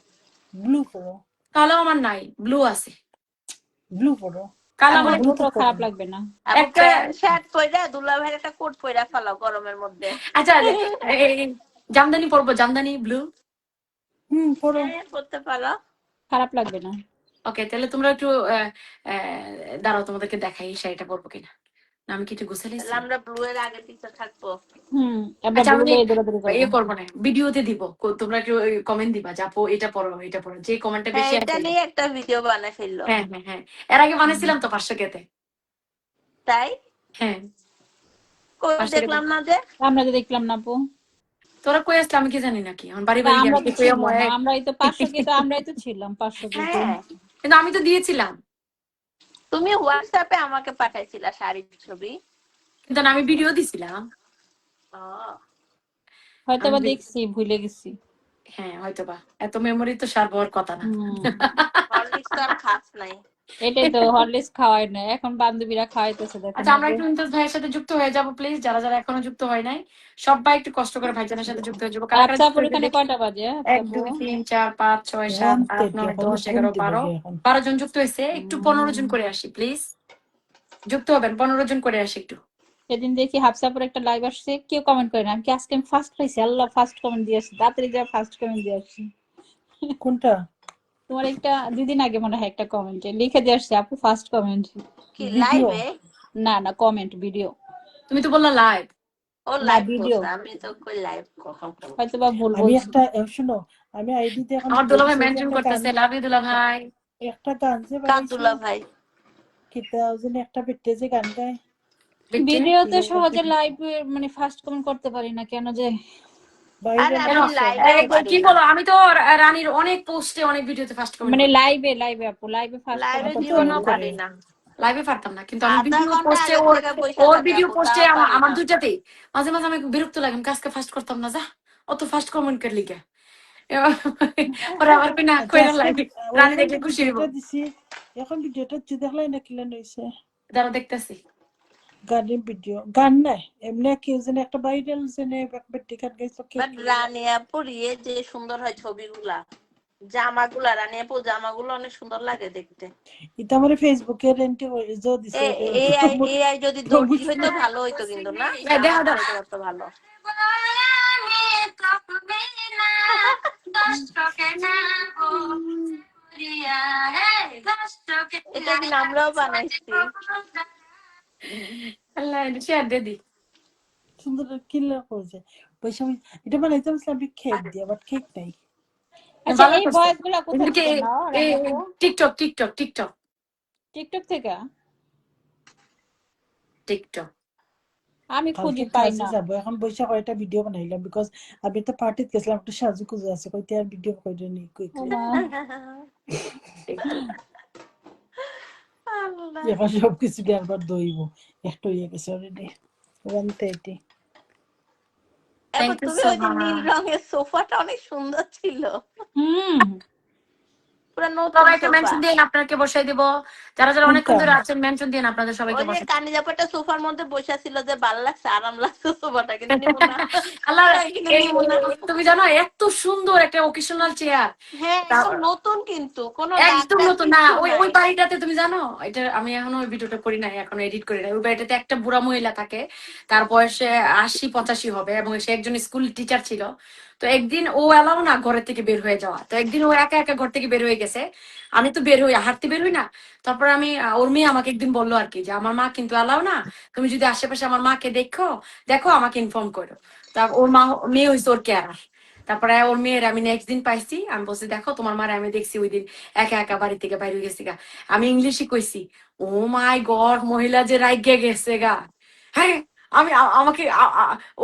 ব্লু পরো, কালো আমার নাই, ব্লু আছে। ব্লু পরো। কালো আমার আমার ব্লু ব্লু তো তো খারাপ পরো। লাগবে না। আপু একটা। প্যান্ট শার্ট পরে দুলা ভাইয়ের একটা কোট পরে ফেলাও গরমের মধ্যে। আচ্ছা এই জামদানি পরবো, জামদানি ব্লু। পরো। হ্যাঁ পরতে পারো। খারাপ লাগবে না। ওকে তাহলে তোমরা একটু দাঁড়াও, তোমাদেরকে দেখাই এই শাড়িটা পরবো কিনা, না আমি কিছু গুছাইছি। তাহলে আমরা ব্লু এর আগে পিছে থাকবো। আমরা আচ্ছা ব্লু আমি লয়ে দৌড়াদৌড়ি করবো। করবো না, ভিডিওতে দিব, তোমরা একটু কমেন্ট দিবা যে আপু এটা পড়ো এটা পড়ো, যে কমেন্টটা হ্যাঁ বেশি এটা আছে। নিয়ে একটা ভিডিও বানাই ফেললো। হ্যাঁ হ্যাঁ হ্যাঁ, এর আগে বানাইছিলাম তো 500 কেতে। তাই হ্যাঁ কই 500 কেতে। দেখলাম না যে। আমরা তো দেখলাম না আপু। তোরা কই আসলে আমি কি জানি নাকি, এখন বাড়ি তা বাড়ি আমরা তো গিয়ে কইয়া ছিলাম, আমরাই তো 500 কে, তো আমরাই তো ছিলাম 500 কে। হ্যাঁ কিন্তু আমি তো দিয়েছিলাম, তুমি হোয়াটসঅ্যাপে আমাকে পাঠাইছিলা শাড়ির ছবি। কিন্তু না, আমি ভিডিও দিছিলাম। ও হয়তো আমি বা দেখছি, ভুলে গেছি। হ্যাঁ হয়তো বা, এত মেমোরি তো সার হওয়ার কথা না। হরলিক্স তো আর খাস নাই। এটাই তো, হরলিক্স খাওয়াই না এখন, বান্ধবীরা খাওয়াইতেছে দেখেন আচ্ছা না আমরা যে। একটু ইমতাজ ভাইয়ের সাথে যুক্ত হয়ে যাবো প্লিজ, যারা যারা এখনো যুক্ত হয় নাই সবাই একটু কষ্ট করে ভাইজানের সাথে যুক্ত হয়ে যাবো। কারা কারা যুক্ত আফসাপুর হয়েছে এখানে দেখি। কয়টা বাজে 1 আফসাপু? 2 3 4 5 6 7 8 1:30 9 এখন 10 ঘুম 11 দিব 12 গে এখন। 12 জন যুক্ত হয়েছে, একটু 15 জন করে আসি প্লিজ, যুক্ত হবেন 15 জন করে আসি একটু। সেদিন দেখি হাফসাপুর একটা লাইভ আসছে, কেউ কমেন্ট করে না, আমি কি আজকে আমি ফার্স্ট পাইছি, আল্লাহ ফার্স্ট কমেন্ট দিয়ে আসছি, তাড়াতাড়ি যা ফার্স্ট কমেন্ট দিয়ে আসছি। কোনটা? তোমার একটা 2 দিন আগে মনে হয় একটা কমেন্টে লিখে দিয়ে আসছে, আপু ফার্স্ট কমেন্ট। কি ভিডিও? লাইভে? না না, কমেন্ট ভিডিও। তুমি তো বললা লাইভ। ও না, লাইভ ভিডিও। করছে, আমি তো কই লাইভ কখন করব। হয়তো বা ভুল আমি বলছি। একটা শোনো, আমি আইডিতে এখন আমার ভিডিও দুলা ভাই দিছি, ওই যে মেনশন একটা গান, করতেছে, লাভ ইউ দুলা ভাই। একটা গান যে কার বানাইছি, দুলা ভাই? কিতা যেন একটা পেটে যে গান গায়, দেখছি ভিডিওতে সহজে লাইভ মানে ফার্স্ট কমেন্ট করতে পারি না কেন যে। আরে ভাইরাল কেন, আমি হইছে। লাইভেও পারি কি না। বলো, আমি তো রানীর অনেক পোস্টে অনেক ভিডিওতে ফার্স্ট কমেন্ট মানে করি, লাইভে আপু, লাইভে ফার্স্ট লাইভে কমেন্ট আপু তো করতে এমন পারি জীবনেও না। করে। পারি না। লাইভে পারতাম না, কিন্তু আমি আধা ভিডিও ঘন্টা পোস্টে আগের ওর থেকে বইসা ওর থাকে ভিডিও আপু, পোস্টে তাও পারি আমার না। দুইটাতেই মাঝে মাঝে আমি বিরক্ত লাগে, আমি কাজকে ফার্স্ট করতাম না, যা অত ফার্স্ট কমেন্ট করলি কে। ওরা আবার কই না আচ্ছা কইরা আজকে লাইভে রানী এখন দেখলে যে খুশি হইব। ভিডিওটা দিছি, এখন ভিডিওটা যে দেখলাই না কিলান হইছে, যারা দেখতেছি গানের ভিডিও, গান নাই এমনি কেউ যেন একটা ভাইরাল যেন একটা টিকাট গাইছিল কে বাট কি। রানী আপুর ইয়ে যে সুন্দর হয় ছবিগুলা, জামাগুলা, রানী আপু জামাগুলো অনেক সুন্দর লাগে দেখতে। এটা আমার ফেসবুকে রেন্টে জো দিছে, এআই যদি দর্জি প্রমোশন। হইতো ভালো হইতো, কিন্তু না দেখা জামা দাও। হইতো কত ভালো। এটা কিন্তু আমরাও বানাইছি। আল্লাহ শেয়ার দিয়ে দি। সুন্দর কিল্লা করেছে বৈশাখ এটা বানাইতে বলছিলাম আমি কেক দিয়ে বাট কেক নাই আচ্ছা ভালো এই করছে ভয়েস গুলা কোথা এদিকে থেকে নাও রানী আপু? টিকটক টিকটক টিকটক টিকটক থেকে? টিকটক আমি কালকে খুঁজি পাই কাজে না। যাবো এখন বৈশাখ কয়টা ভিডিও বানাইলাম বিকজ আমি তো পার্টিতে গেছিলাম একটু সাজু কুজু আছে কইতে আর ভিডিও কইতে নেই ও কুইকলি মা, টিকটক আল্লাহ। এখন সবকিছু দিয়ে আবার দইব একটা হয়ে গেছে অলরেডি 130 এবার থ্যাংক ইউ তুমি সো ওই যে নীল মাচ রঙের সোফাটা অনেক সুন্দর ছিল, হুম পুরো নতুন সবাইকে সোফা। মেনশন দিন আপনাকে বসাই দিব যারা যারা অনেকক্ষণ কোনটা ধরে আছেন মেনশন দিন আপনাদের সবাইকে ওই যে বসাই কানিজাপাটা সোফার মধ্যে বসে ছিল যে ভালো লাগছে, আরাম লাগছে সোফাটা, কিন্তু নিব না। আল্লাহ কিন্তু এই নিব না। তুমি জানো এত সুন্দর একটা ওকেশনাল চেয়ার হ্যাঁ একদম নতুন, কিন্তু কোনো দাগ একদম টাগ নতুন না কিচ্ছু ওই নাই। ওই বাড়িটাতে তুমি জানো এটা আমি এখনো ওই ভিডিওটা করি নাই এখনো এডিট করি নাই ওই বাড়িটাতে একটা বুড়া মহিলা থাকে তার বয়সে 80-85 হবে এবং সে একজন স্কুল টিচার ছিল তো একদিন ও এলাও না ঘরের থেকে বের হয়ে যাওয়া তো একদিন ও একা একা ঘর থেকে বের হয়ে গেছে আমি তো বের হই হাঁটতে বের হই না তারপর আমি ওর মেয়ে আমাকে একদিন বললো আর কি যে আমার মা কিন্তু এলাও না তুমি যদি আশেপাশে আমার মাকে দেখো দেখো আমাকে ইনফর্ম করো তা ওর মা মেয়ে হয়েছে ওর কেয়ারার তারপরে ওর মেয়ের আমি নেক্সট দিন পাইছি আমি বলছি দেখো তোমার মারে আমি দেখছি ওই দিন একা একা বাড়ি থেকে বাইরে হয়ে গেছে গা আমি ইংলিশই কইছি ও মাই গড মহিলা যে রাইগে গেছে গা হ্যাঁ আমি আমাকে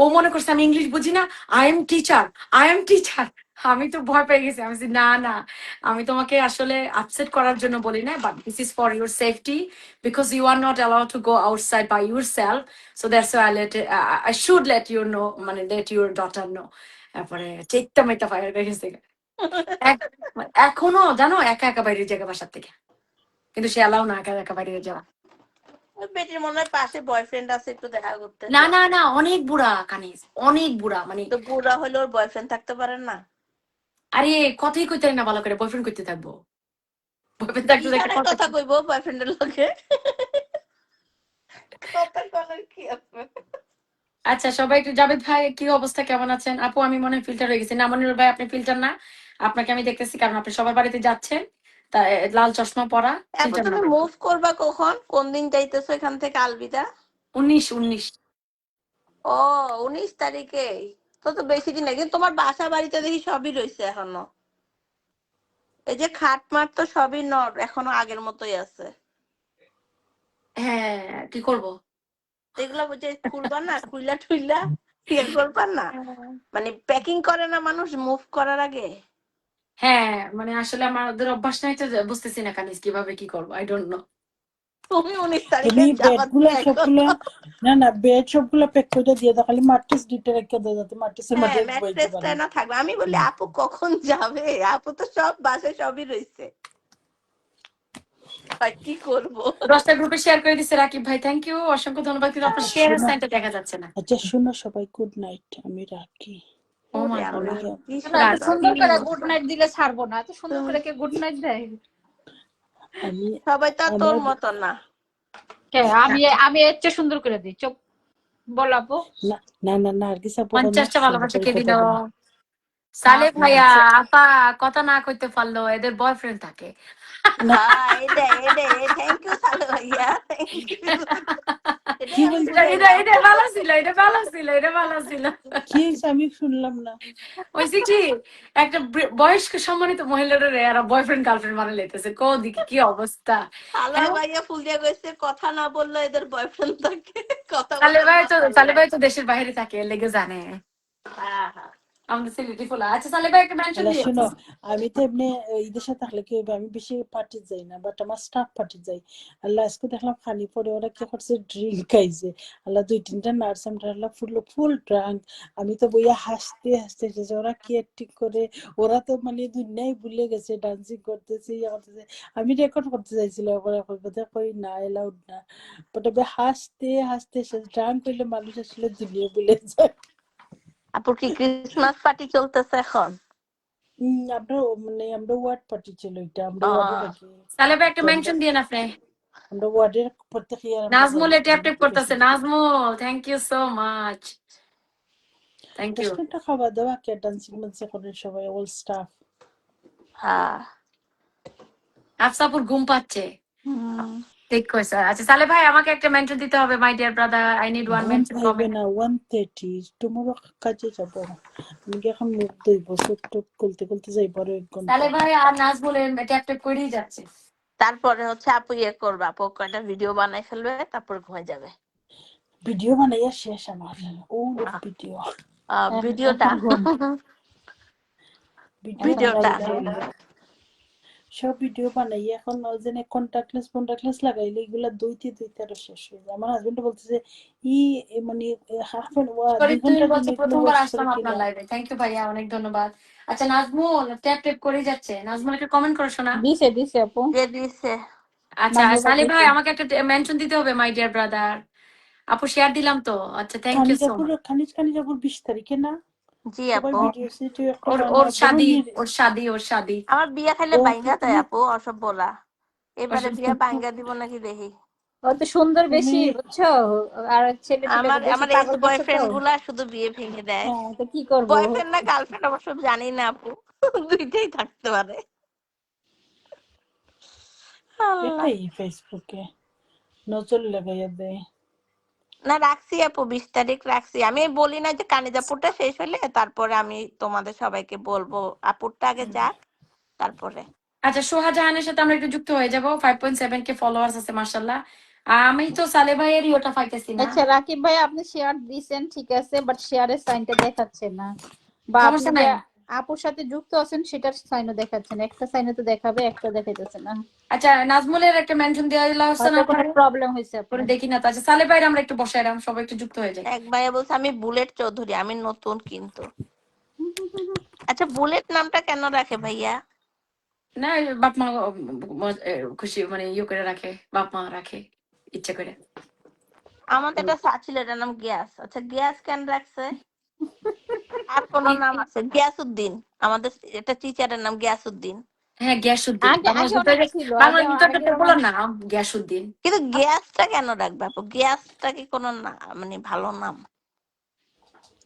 ও মনে করছে আমি ইংলিশ বুঝি না I am teacher I am teacher আমি তো ভয় পেয়ে গেছি আমি বলছি, না না আমি তোমাকে আসলে আপসেট করার জন্য বলি না but this is for your safety because you are not allowed to go outside by your self so that's I I should let you know মানে লেট ইউর ডটার নো তারপরে চেকটা মেটা ফায়ার গেছে এক- এখনো জানো একা একা বাইরে জায়গা বাসার থেকে কিন্তু সে এলাও না একা একা বাইরে যাওয়া ওই বেটির মনে হয় পাশে বয়ফ্রেন্ড আছে, একটু দেখা করতে না চায়। না না অনেক বুড়া কানিজ অনেক বুড়া মানে তো বুড়া হলে ওর বয়ফ্রেন্ড থাকতে পারে না? আরে কথাই কইতে পারি না ভালো করে বয়ফ্রেন্ড করতে থাকবো বয়ফ্রেন্ড থাকতে থাকতে ইশারায় কথা কইব বয়ফ্রেন্ডের লগে, কথা বলার কি আছে? আচ্ছা সবাই একটু জাবেদ ভাই কি অবস্থা কেমন আছেন আপু আমি মনে হয় ফিল্টার হয়ে গেছি না মনিরুল ভাই আপনি ফিল্টার না আপনাকে আমি দেখতেছি কারণ আপনি সবার বাড়িতে যাচ্ছেন তাই লাল চশমা পরা এখন ফিল্টার না তুমি মুভ করবা কখন, কোন দিন যাইতেছো এখান থেকে আলবিদা? 19 ও 19 তারিখে, তো বেশি দিন নাই, কিন্তু তোমার বাসা বাড়িতে দেখি সবই রয়েছে এখনো। এই যে খাট মাট তো সবই নর এখনো আগের মতোই আছে। হ্যাঁ কি করব এগুলো বুঝে খুলবা না, খুইলা টুইলা ইয়ে করবা না, মানে প্যাকিং করে না মানুষ মুভ করার আগে? হ্যাঁ মানে আসলে আমাদের অভ্যাস নাই তো বুঝতেছি না কানিজ কিভাবে কি করবো আই ডোন্ট নো তুমি 19 তারিখে তুমি বেড যাবা গুলা তুমি এখন। সবগুলা না বেড সবগুলা প্যাক করে দিয়ে দাও খালি মাট্রেস দুইটা রেখে দাও যাতে মাট্রেসের হ্যাঁ মধ্যে বইতে ম্যাট্রেসটা পারে না থাকবে। আমি বলি আপু কখন যাবে, আপু তো সব বাসায় সবই রয়েছে, কি করব? 10টা গ্রুপে শেয়ার করে দিছে রাকিব ভাই থ্যাংক ইউ অসংখ্য ধন্যবাদ কিন্তু আপনার আচ্ছা শেয়ার শোনো সাইনটা দেখা যাচ্ছে না আচ্ছা শোনো সবাই গুড নাইট আমি রাখি ও ওরে মাই আল্লাহ, গড কি না, এত সুন্দর সুন্দর। করে গুড নাইট দিলে ছাড়বো না, এত সুন্দর করে কে গুড নাইট দেয়? আমি সবাই তো আর তোর আমার মতো না। আমি আমি এর চেয়ে সুন্দর করে দিই, চোখ বল আপু। না নার্গিস আপু কোনো 50টা সুন্দর ভালোবাসা করে কে দিল কথা বলে সালে আপু ভাইয়া আচ্ছা আপা কথা না কইতে পারলো এদের বয়ফ্রেন্ড থাকে না হ্যাঁ এটা থ্যাংক ইউ সালে ভাইয়া, থ্যাংক ইউ। কি এটাই আমি বলছো বুঝাইলাম। এটা ভালো ছিল এটা ভালো ছিল এটা ভালো ছিল কি হয়েছে আমি শুনলাম না ওইসে কি একটা বয়স্ক সম্মানিত মহিলারা এরা বয়ফ্রেন্ড গার্লফ্রেন্ড মানে লেতেছে দিকে কি অবস্থা সালা হ্যাঁ ভাইয়া ফুল দিয়ে গেছে, কথা না বললে এদের বয়ফ্রেন্ড থাকে, কথা বলার মাথা সালে নাই। ভাই তো দেশের বাইরে থাকে এর লেগে জানে হ্যাঁ হ্যাঁ। আমাদের সিলেটি ফুলা আচ্ছা সালে ভাই একটা মেনশন আল্লাহ দিয়ে শোনো আমি তো এমনি ঈদের সাথে থাকলে কি হবে আমি বেশি পার্টি যাই না বাট আমার স্টাফ পার্টি যাই আল্লাহ আজকে দেখলাম খানি পরে ওরা কি করছে ড্রিঙ্ক খাইছে আল্লাহ 2-3টা নার্স আমরা আল্লাহ ফুল ড্রাঙ্ক আমি তো বইয়া হাসতে এসেছে ওরা কি অ্যাক্টিং করে ওরা তো মানে দুনিয়ায় ভুলে গেছে ডান্সিং করতেছে ইয়ে করতেছে আমি রেকর্ড করতে চাইছিলাম ওরা কথা কই না এলাউড না বাট আমি হাসতে এসে ড্রাঙ্ক হইলে মানুষ আসলে দুনিয়া ভুলে যায় আপুর কি ক্রিসমাস পার্টি চলতেছে এখন? আমরা মানে আমরা ওয়ার্ড পার্টি ছিল এটা আমরা ওয়ার্ডে আহ, থাকি সালে ভাই একটা তো মেনশন দিয়ে আপনি আমরা ওয়ার্ডের প্রত্যেক ইয়ার আমরা যাই নাজমুল ট্যাপ ট্যাপ করতেছে Nazmul thank you so much thank you. আজকে একটা খাওয়া দাওয়া কে ডান্সিং মানসে করে সবাই অল স্টাফ। হ্যাঁ আফসাপুর ঘুম পাচ্ছে, হুম। ঠিক কইছো। আচ্ছা সালে ভাই আমাকে একটা মেনশন দিতে হবে, মাই dear brother, I need one ঘুম মেনশন পাইবে কমেন্ট। না 1:30 টুমোরো কাজে যাব। আমি কি এখন মুখ ধুইব চোখ টোক খুলতে খুলতে যাইব আরো 1 সালে ঘন্টা। ভাই আর নাজমুলের ট্যাপ ট্যাপ করেই যাচ্ছে। তারপরে হচ্ছে আপু ইয়ে করবে, আপু কয়টা ভিডিও বানাই ফেলবে, তারপর ঘুমিয়ে যাবে। ভিডিও বানাইয়া শেষ আমার all of ভিডিও ভিডিওটা এখন ঘুম, ভিডিও এখন ভিডিওটা রাতে ঘুম। সব ভিডিও বানাই এখন যেন কন্টাক্টলেস লাগাইলে এগুলা দইতে দইতে আরো শেষ হয়ে যায়। আমার হাজবেন্ড বলতেছে ই মানে হাফ এন ওয়া 2 শরীফ তুহিন ঘন্টা বলছে দিলে এগুলো প্রথমবার ওয়াচ করে আসলাম কি আপনার লাভ। লাইভে, থ্যাংক ইউ ভাইয়া, অনেক ধন্যবাদ। আচ্ছা নাজমুল ট্যাপ ট্যাপ করেই যাচ্ছে, নাজমুল একটা কমেন্ট করো শোনা। দিছে দিছে আপু, দিয়ে দিছে। আচ্ছা নাজমুল সালে দিছে। ভাই আমাকে একটা মেনশন দিতে হবে, মাই ডিয়ার ব্রাদার। আপু শেয়ার দিলাম তো, আচ্ছা থ্যাংক ইউ সো খানিজাপুর মাচ। খানিজাপুর 20 তারিখে না জি সবাই আপু, ভিডিও সেট একটা ওর ওর বানাবো শাদি, নির ওর শাদি, ওর শাদি। আমার বিয়া খাইলে ও বাইঙ্গা দেয় তুমি আপু, অসব বলা। এবারে বিয়া বাইঙ্গা দিব নাকি দেখি। অত সুন্দর তুমি বেশি বুঝছো, আর ছেলে পিলে আমার বেশি আমার এক্স পাগল করছে তো। বয়ফ্রেন্ড গুলা শুধু বিয়ে ভেঙে দেয়। হ্যাঁ তো কি করবো। বয়ফ্রেন্ড না গার্লফ্রেন্ড অবশ্য জানি না আপু, দুইটাই থাকতে পারে। আল্লাহ। একাই ফেসবুকে নজর লাগাইয়া দেয়। না রাখছি আপু, 20 তারিখ রাখছি। আমি বলি না যে কানিজাপুরটা শেষ হলে তারপরে আমি তোমাদের সবাইকে বলবো, আপুরটা আগে যাক তারপরে। আচ্ছা সোহাজাহানের সাথে আমরা একটু যুক্ত হয়ে যাবো, 5.7 কে ফলোয়ার্স আছে মাশাল্লাহ। আমি তো সালে ভাইয়েরই ওটা পাইতেছি না। আচ্ছা রাকিব ভাই আপনি শেয়ার দিছেন ঠিক আছে, বাট শেয়ারের সাইনটা দেখাচ্ছে না, বা আপনি সমস্যা যে নাই। আপুর সাথে যুক্ত আছেন সেটার সাইনও দেখাচ্ছে না। একটা সাইনে তো দেখাবে, একটা দেখাইতেছে না। আচ্ছা নাজমুলের একটা মেনশন দেওয়া হচ্ছে না হয়তো কোনো আপনারে, প্রবলেম হয়েছে আপু। করে দেখি না তো। আচ্ছা সালে ভাইয়ের আমরা একটু বসাই রাখলাম, সবাই একটু যুক্ত হয়ে যায়। এক ভাইয়া বলছে আমি বুলেট চৌধুরী, আমি নতুন কিন্তু। আচ্ছা বুলেট নামটা কেন রাখে ভাইয়া? না বাপ মা খুশি মানে ইয়ে করে রাখে, বাপ মা রাখে ইচ্ছা করে। আমাদের একটা স্যার ছিল, এটার নাম গ্যাস। আচ্ছা গ্যাস কেন রাখছে? আর কোন নাম আছে? গ্যাসউদ্দিন। আমাদের এটা টিচারের নাম গ্যাসউদ্দিন। হ্যাঁ গ্যাসউদ্দিন, আগে বাংলাদেশ আগে অনেক বিদ্যালয়, ছিল, আগে বাংলাদেশ আগে বিদ্যালয় বলার অনেক। নাম গ্যাসউদ্দিন। কিন্তু গ্যাসটা কেন রাখবে আপু? গ্যাসটা কি কোনো মানে ভালো নাম?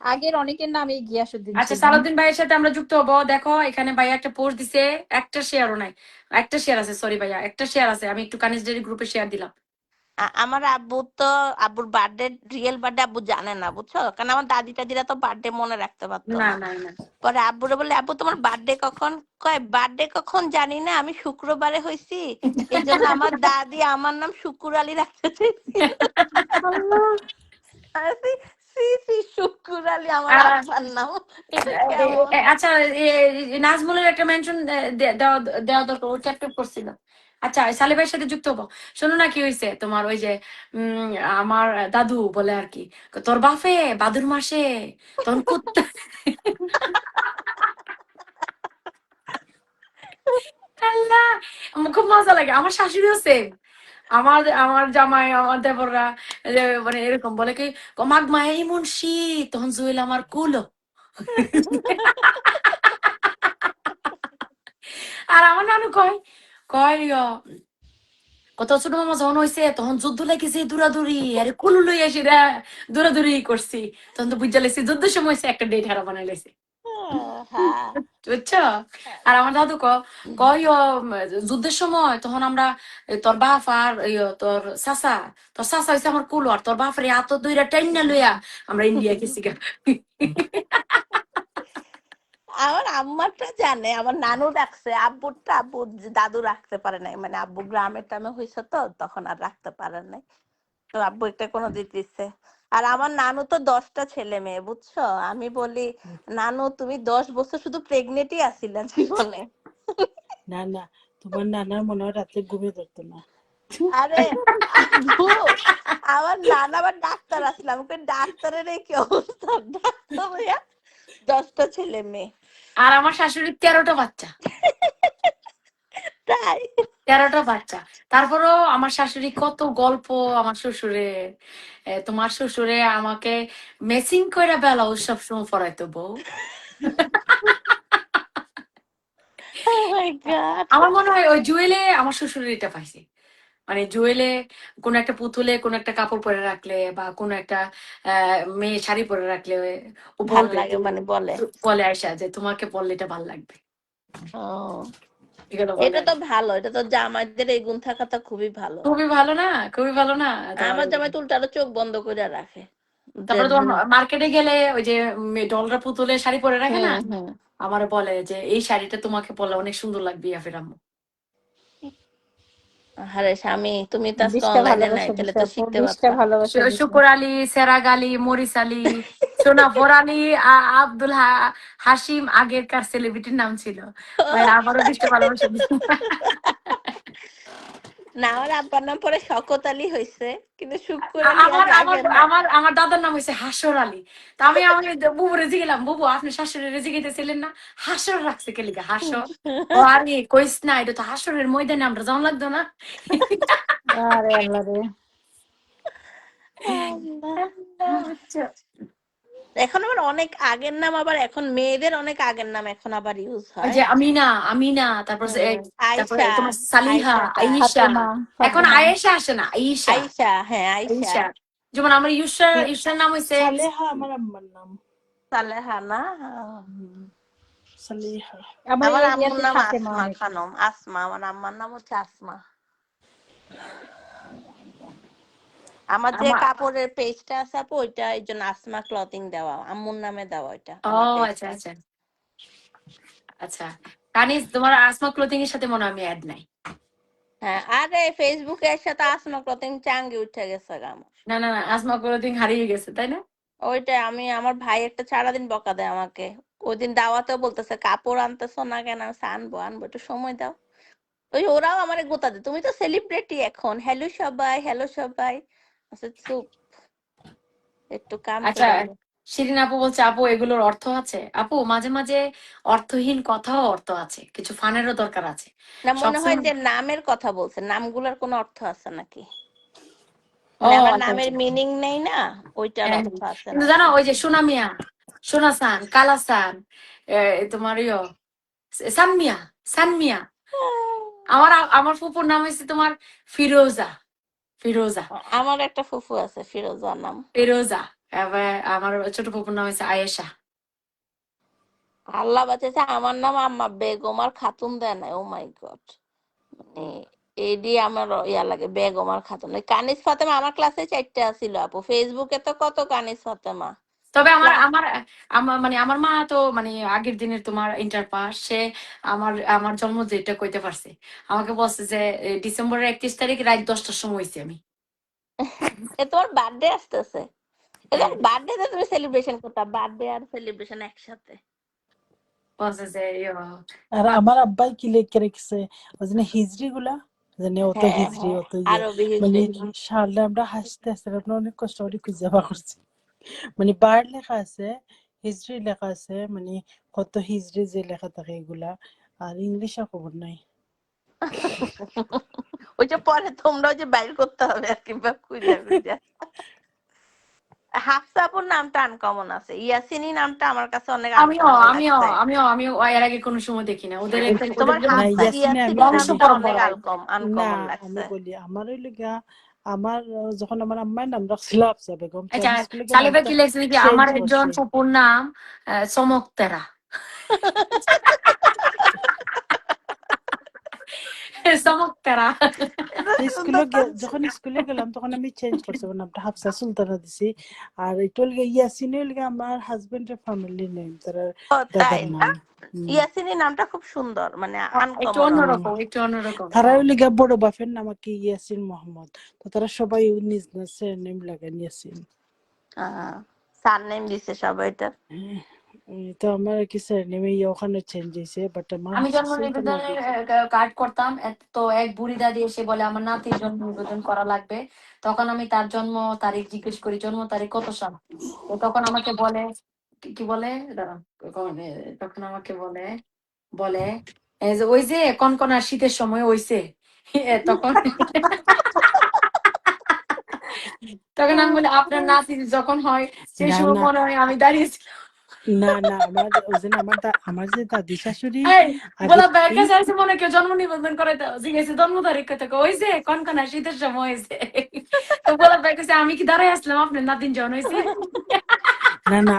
আগের অনেকের নাম এই গিয়াসউদ্দিন আচ্ছা ছিল। সালাউদ্দিন ভাইয়ের সাথে আমরা যুক্ত হবো। দেখো এখানে ভাইয়া একটা পোস্ট দিছে, একটা শেয়ারও নাই, একটা শেয়ার আছে, সরি ভাইয়া একটা শেয়ার আছে, আমি একটু কানিজডেরি গ্রুপে শেয়ার দিলাম। আমার আব্বু তো, আব্বুর বার্থডে, রিয়েল বার্থডে আব্বু জানে না বুঝছো, কারণ আমার দাদি টাদিরা তো বার্থডে মনে রাখতে পারতো না না। না না পরে আব্বুরে বলে আব্বু তোমার বার্থডে কখন? কয় বার্থডে কখন জানি না, আমি শুক্রবারে হইছি, এই জন্য আমার দাদি আমার নাম শুকুর আলী রাখতে চাইছিল। আমি বলছি, সি সি শুকুর আলী আমার আর আব্বার নাম, এটা কেমন? আচ্ছা নাজমুলের একটা মেনশন দেওয়া দেওয়া দরকার, ও চ্যাপ্টার করছিল। আচ্ছা সালে ভাইয়ের সাথে যুক্ত হবো। শোনো না কি হয়েছে তোমার, ওই যে আমার দাদু বলে আর কি, তোর বাপে বাদুর মাসে তখন কুত্তা আল্লাহ, আমার খুব মজা লাগে। আমার শাশুড়িও সেম, আমার আমার জামাই আমার দেবররা মানে এরকম বলে কি, মাগ মা এমন শীত, তখন জুয়েল আমার কুলো। আর আমার নানু কয় কয় কত ছোট মামা যখন হয়েছে তখন যুদ্ধ লাগিয়েছে দৌড়াদৌড়ি, আরে কুলু লই আসি রে, দৌড়াদৌড়ি করছি, তখন তো বুঝা লেছি যুদ্ধের সময় হয়েছে, একটা ডেট হারা বানাই লেছে, হ্যাঁ বুঝছো। আর আমার দাদু কয় যুদ্ধের সময় তখন আমরা তোর বাপ আর তোর চাচা, তোর চাচা হয়েছে আমার কুলো, আর তোর বাপের এত দুইটা টাইনা লইয়া আমরা ইন্ডিয়া গেছি গা। আমার আম্মারটা জানে, আমার নানু রাখছে, আব্বুরটা আব্বু দাদু রাখতে পারে নাই, মানে আব্বু গ্রামের টামে হয়েছে তো তখন আর রাখতে পারে নাই, তো আব্বু একটা কোনো দিতেছে। আর আমার নানু তো 10টা ছেলে মেয়ে বুঝছো, আমি বলি নানু তুমি 10 বছর শুধু প্রেগনেন্টই আছিলা জীবনে। না না তোমার নানার মনে হয় রাতে ঘুমিয়ে ধরতো না। আরে আব্বু, আমার নানা আবার ডাক্তার আসলাম, আমাকে ডাক্তারের এই কি অবস্থা, ডাক্তার হইয়া 10টা ছেলে মেয়ে। আর আমার শাশুড়ির 13টা বাচ্চা, তাই 13টা বাচ্চা। তারপরও আমার শাশুড়ি কত গল্প, আমার শ্বশুরে, তোমার শ্বশুরে আমাকে মেসিং করে ব্লাউজ সবসময় পরাইতো বউ। oh my god, আমার মনে হয় ওই জুয়েলে আমার শ্বশুরের এটা পাইছে, মানে জুয়েলে কোন একটা পুতুলে কোন একটা কাপড় পরে রাখলে বা কোন একটা মেয়ে শাড়ি পরে রাখলে ও ভাল বলবে লাগে মানে বলে। বলে আয়সা যে তোমাকে পরলে এটা ভাল লাগবে, ও, এগুলো বলে এটা আর তো কি। ভালো, এটা তো জামাইদের এই গুণ থাকাটা খুবই ভালো। খুবই ভালো না, খুবই ভালো না। তোমার আমার জামাই তো উল্টা আরো চোখ বন্ধ করে রাখে যে তারপরে তোমার মার্কেটে গেলে ওই যে ডলরা পুতুলের শাড়ি পরে রাখে না, হুম হুম। আমার বলে যে এই শাড়িটা তোমাকে পরলে অনেক সুন্দর লাগবে ইয়াফির আম্মু। আরে স্বামী, তুমি তো আজকে বিশটা অনলাইনে নাই, ভালোবাসা তাহলে দিছে তো আপু, শিখতে 20টা পারতা। ভালোবাসা দিছে। শুকুর আলী, সেরাগ আলী, মরিস আলী, সোনাফর আলী, আব্দুল হাশিম আগেরকার সেলিব্রিটির নাম ছিল। ভাই আবারও 20টা ভালোবাসা দিচ্ছি। না, আমার আব্বার নাম পরে শকত আলী হয়েছে, কিন্তু শুক্র আলী আমার আজ আমার আগের না। আমার আমার দাদার নাম হয়েছে হাসর আলী। তা আমি আমি বুবু রেজি গেলাম, বুবু আপনি শাশুড়ি রেজি গেতেছিলেন না, হাসর রাখছে কে লিখে হাসর। ও আরে কইস না, এটা তো হাসরের ময়দানে আমরা যাওয়া লাগতো না। আরে আল্লাহ রে। আল্লাহ। আচ্ছা। এখন আবার অনেক আগের নাম, আবার এখন মেয়েদের অনেক আগের নাম এখন আবার ইউজ ওই হয়। যে আমিনা, আমিনা, তারপর তারপরে আয়শা, তোমার সালিহা, আয়শাটা, আইসা। ফাতেমা, এখন ফাতেমা। আয়েশা আসে না, আইসা, আয়শা, হ্যাঁ আয়শা। আইসা। যেমন আমার ইউসার নাম হয়েছে সালেহা আমার আম্মার নাম। সালেহা না? হুম, সালেহা। আমার আমার এই আম্মুর এরিয়াতে নাম ফাতেমা আসমা অনেক। খানম, আসমা। আমার আম্মার নাম হচ্ছে আসমা। আমার যে আমার। কাপড়ের পেজটা আছে আপু, ওইটা এই জন্য আসমা ক্লথিং দেওয়া, আম্মুর নামে দেওয়া ওইটা ও আমার আচ্ছা পেজটা। আচ্ছা আচ্ছা। কানিজ তোমার আসমা ক্লোথিং এর সাথে মনে হয় আমি অ্যাড নাই। হ্যাঁ, আরে ফেসবুকে এসে তো আসমা ক্লথিং চাঙ্গি উঠে গেছে গা আমার। না না না, আসমা ক্লোথিং হারিয়ে গেছে তাই না? ওইটা আমি, আমার ভাই একটা সারাদিন বকা দেয় আমাকে। ওই দিন দাওয়াতেও বলতেছে কাপড় আনতেছো না কেন? আমি বলছি, আনবো আনবো, একটু সময় দাও। ওই ওরাও আমারে গোতা দেয়, তুমি তো সেলিব্রিটি এখন, হ্যালো সবাই, হ্যালো সবাই। আচ্ছা চুপ, একটু কাম আচ্ছা, করে লো। শিরিন আপু বলছে আপু এগুলোর অর্থ আছে। আপু মাঝে মাঝে অর্থহীন কথাও অর্থ আছে, কিছু ফানেরও দরকার আছে না, মনে হয় সবসময়। যে নামের কথা বলছে, নামগুলোর কোনো অর্থ আছে নাকি? ও মানে আমার আচ্ছা নামের আচ্ছা। মিনিং নেই না, ওইটার হ্যাঁ অর্থ হ্যাঁ। আছে কিন্তু জানো নাকি? ওই যে সোনামিয়া, সোনাসান, কালাসান, তোমার সানমিয়া, সানমিয়া। আমার আমার ফুপুর নাম হয়েছে তোমার ফিরোজা, ফিরোজা, আমার একটা ফুফু আছে ফিরোজা নাম। ফিরোজা। এবার আমার ছোট ফুপুর নাম হয়েছে আয়েশা। আল্লাহ বাঁচাইছে, আমার নাম আম্মা বেগম আর খাতুন দেয় নাই। ও মাই গড, মানে এই দিয়ে আমার ইয়া লাগে, বেগম আর খাতুন। ওই কানিজ ফাতেমা আমার ক্লাসে 4টা ছিল আপু, ফেসবুকে তো কত কানিজ ফাতেমা। তবে আমার ক্লাস আমার আমার মানে আমার মা তো মানে আগের দিনের তোমার ইন্টার পাস, সে আমার আমার জন্ম যেটা কইতে পারছে, আমাকে বলছে যে ডিসেম্বরের 31 তারিখ রাত 10টার সময় হয়েছে আমি। এ তোমার বার্থডে আসতেছে, এদের হ্যাঁ, বার্থডে তুমি সেলিব্রেশন করতা, বার্থডে আর সেলিব্রেশন একসাথে। বলছে যে আর আমার আব্বাই কি লিখে রেখেছে ওই জন্য হিজড়ি গুলা, জানি অত হ্যাঁ হিজড়ি হ্যাঁ, অত ইয়ে, আরবি মানে হিজড়ি। সারলে আমরা হাসতে হাসতে আমরা অনেক কষ্ট করে খুঁজে বার করছি। মানে বার লেখা আছে, হিজড়ি লেখা আছে, মানে কত হিজড়ি যে লেখা থাকে এগুলা, আর ইংলিশে খবর নাই। ওই যে পরে তোমরা ওই যে বাইর করতে হবে আর কি, বা খুঁজা খুঁজা। হাফসা আপুর নামটা আনকমন আছে, ইয়াসিনী নামটা আমার কাছে অনেক আমিও আনকমন আমিও লাগছে। আমিও আমিও এর আগে কোনো সময় দেখি না ওদের একটা ওদের তোমার যেমন না ইয়াসিনে আমি ইয়াসিনী বংশ বলি, নামটা অনেক পরম্পরায়। না আনকমন আমি লাগছে। বলি আমার ওই লেগা, আমার যখন আমার আম্মার নাম রাখছিল আফসা বেগম, তো আচ্ছা, আমি স্কুলে গেলাম সালিবা তো কি লেখছে কি চেঞ্জ আমার একজন করছি। ফুপুর নাম চমকতেরা, চমকতেরা। এটা তো সুন্দর তো। যখন স্কুলে গেলাম তখন আমি চেঞ্জ করছি, আমার নামটা হাফসা সুলতানা দিছি। আর এটা হলো ইয়াসিন হলো আমার হাজবেন্ডের ফ্যামিলি নেম, তার ও তাই দাদার না? নাম। হুম। ইয়াসিনী নামটা খুব সুন্দর, মানে একটু আনকমন অনেক। অন্যরকম, একটু অন্যরকম। তারা হইলে গিয়া বড় বাপের নাম কি ইয়াসিন মোহাম্মদ, তো তারা সবাই নিজ নিজ নেম লাগান ইয়াসিন। সার নেম দিছে সবাই এটা। তো আমার কি নেমে ওখানে চেঞ্জ হয়েছে, বাট আমার আমি হাফসা জন্ম সুলতানা নিবেদনের দিয়েছে। কার্ড করতাম, তো এক বুড়ি দাদি এসে বলে আমার নাতির জন্ম নিবেদন করা লাগবে। তখন আমি তার জন্ম তারিখ জিজ্ঞেস করি, জন্ম তারিখ কত সাল। তো তখন আমাকে বলে কি বলে, দাঁড়াও, তখন আমাকে বলে বলে এই যে ওই যে কনকনার শীতের সময় হইছে। তখন তখন আমি বলি আপনার নাতি যখন হয় সেই না সময় না মনে হয় আমি দাঁড়িয়েছিলাম। না না আমার ওই যে আমার যে দাদি শাশুড়ি এই আগে বলা ব্যাগ থেকেই কাছে আছে মনে কেউ জন্ম নিবন্ধন করে দাও জিজ্ঞেসে জন্ম তারিখ কত হয়েছে কনকনা শীতের সময় হয়েছে তো বলা ব্যাগ কাছে আমি কি দাঁড়াই আসলাম আপনার নাতিন জন হয়েছে না না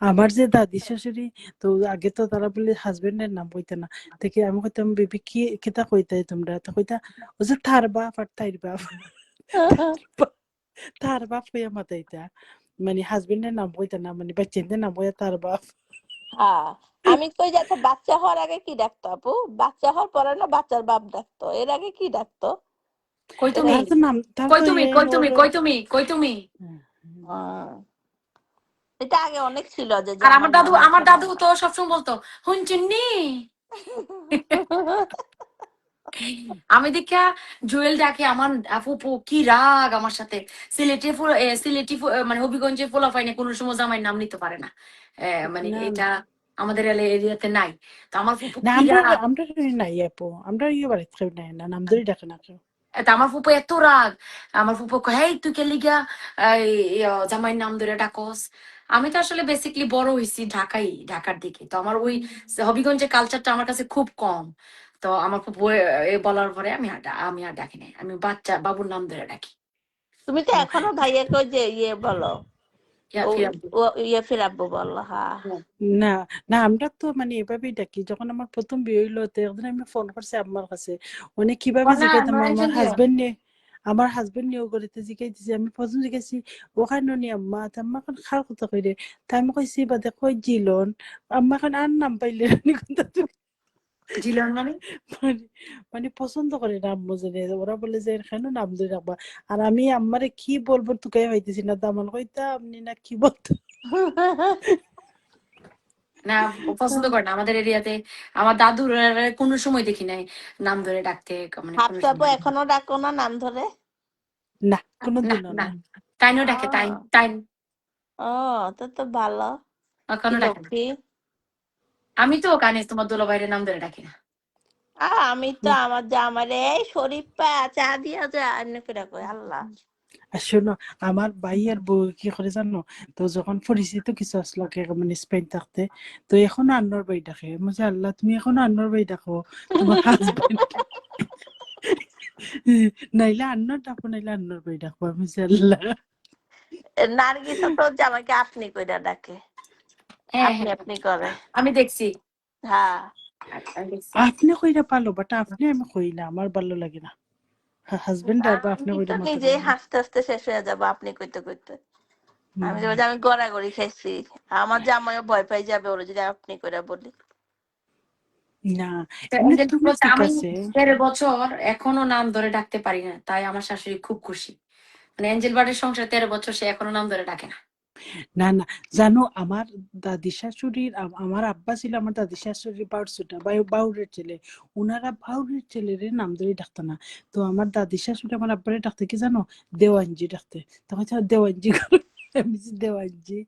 আমার যে দাদি শাশুড়ি তো আগে তো তারা বলে হাজবেন্ডের নাম কইতে না থেকে আমি কইতাম বেবি কি কিতা কইতাই তোমরা তো কইতা ও যে তার বাপ আর তাইর বাপ তার বাপ হইয়া মাতাইতা মানে হাজবেন্ডের নাম কইতা না মানে বাচ্চাদের নাম হইয়া তার বাপ হ্যাঁ, আমি কই যে আচ্ছা বাচ্চা হওয়ার আগে কি ডাকতো আপু? বাচ্চা হওয়ার পরে না বাচ্চার বাপ ডাকতো, এর আগে কি ডাকতো? কই এর তুমি তার আগে তো নাম তার কই তো তুমি এই কই তুমি ওর কই তুমি কই তুমি আহ, এটা আগে অনেক ছিল যে আর আমার আমার নামের আমার পরে দাদু তো সবসময় বলতো হুনচুন্নি আমি দেখা জুয়েল ডাকে আমার ফুপু কি রাগ আমার সাথে মানে হবিগঞ্জে পোলাপাইনে কোনো সময় জামাইয়ের নাম নিতে পারে না মানে না এটা আমাদের এরিয়াতে নাই তো আমার ফুপু না কি আমরা রাগ আমরা নাই আপু আমরা ইয়ে বাড়িতে খাই নাই না নাম ধরে ডাকে না কেউ তা আমার ফুপু এত রাগ আমার ফুপু কয় হেই তুই কে লিগা জামাইয়ের নাম ধরে ডাকস আমি তো আসলে বেসিকলি বড় হয়েছি ঢাকার দিকে তো আমার ওই হবিগঞ্জের কালচারটা আমার কাছে খুব কম তো আমার ফুপু বলার পরে আমি আর ডাকি নাই আমি বাচ্চা বাবুর নাম ধরে ডাকি তুমি তো ও, এখনো ভাইয়া কই যে ইয়ে বলো, ইয়া ও ফিরাব্বু ও ইয়ে ফিরাব্বো বলো, হ্যাঁ। না না আমরা তো মানে এভাবেই ডাকি যখন আমার প্রথম বিয়ে হইলো তো একদিন আমি ফোন করছি আম্মার কাছে অনেক কিভাবে না জিজ্ঞাইতাম আমার নয়জন দিও হাজবেন্ড নিয়ে করিতে জিজ্ঞাইতেছি আমি প্রথম জিজ্ঞাসি ওখানে নি আম্মা তা আম্মা এখন খার কথা কইরে তা আমি কইছি বাদে কই জিলন আম্মা এখন আর নাম পাইলে নি কোনটা তুমি জিলন মানে মানে মানে পছন্দ করে না আম্মু জানে ওরা বলে যে এখানে নাম ধরে রাখবা আর আমি আম্মারে কি বলবো তোকে হইতেছি না দামান কইতা আপনি না কি বলতো না পছন্দ করে না আমাদের এরিয়াতে আমার দাদুর কোনো সময় দেখি নাই নাম ধরে ডাকতে মানে কোনো হাফসাবো সময় এখনো ডাকো না নাম ধরে? না না কোনোদিনও না না তাইনও ডাকে আহ তাইন ও, তো তো ভালো, কি এখনো ডাকে না লক্ষ্মী। আমি তো কানে তোমার দুলাভাইয়ের নাম ধরে ডাকি না আমি তো আমার জামারে এই শরীফা চা দিয়া যা এমনি করে কই, আল্লাহ। আর শোনো আমার ভাই আর বউ কি করে জানো তো যখন পরিচিত কিছু আসলো মানে স্পেন থাকতে তো এখনো আন্নর ভাই ডাকে বলছে আল্লাহ তুমি এখনো আন্নর ভাই ডাকো তোমার হাজবেন্ড নাইলে আন্নর ডাকো নাইলে আন্নর ভাই ডাকো আমি বলছি, আল্লাহ নার্গিস তো জামাইকে আপনি কইরা ডাকে, হ্যাঁ আপনি হ্যাঁ আপনি করে, আমি দেখছি হ্যাঁ। আমি দেখছি আপনি কইরা পালো বাট আপনি আমি কই না আমার ভালো লাগে না হাজবেন্ড আর আপনি আমি তো কইরা মতো নিজেই হাসতে হাসতে শেষ হয়ে যাবো আপনি কইতে কইতে। আমি যাবো যে আমি গড়াগড়ি খাইছি, আমার জামাইও ভয় পাই যাবে ওরা যদি আপনি কইরা বলি। না তো এমনি এঞ্জেল তুমি বলছে ঠিক আমি আছে 13 বছর এখনো নাম ধরে ডাকতে পারি না তাই আমার শাশুড়ি খুব খুশি মানে এঞ্জেল বার্ডের সংসার 13 বছর সে এখনো নাম ধরে ডাকে না না না জানো আমার দাদি শাশুড়ির আমার আব্বা ছিল আমার দাদি শাশুড়ির বাউরসুটা বাউরের ছেলে ওনারা বাউরের ছেলের নাম ধরে ডাকতো না তো আমার দাদি শাশুড়ি আমার আব্বারে ডাকতে কি জানো দেওয়ানজি ডাকতে তো হয়তো দেওয়ানজি করো। আমি বলছি, দেওয়ানজি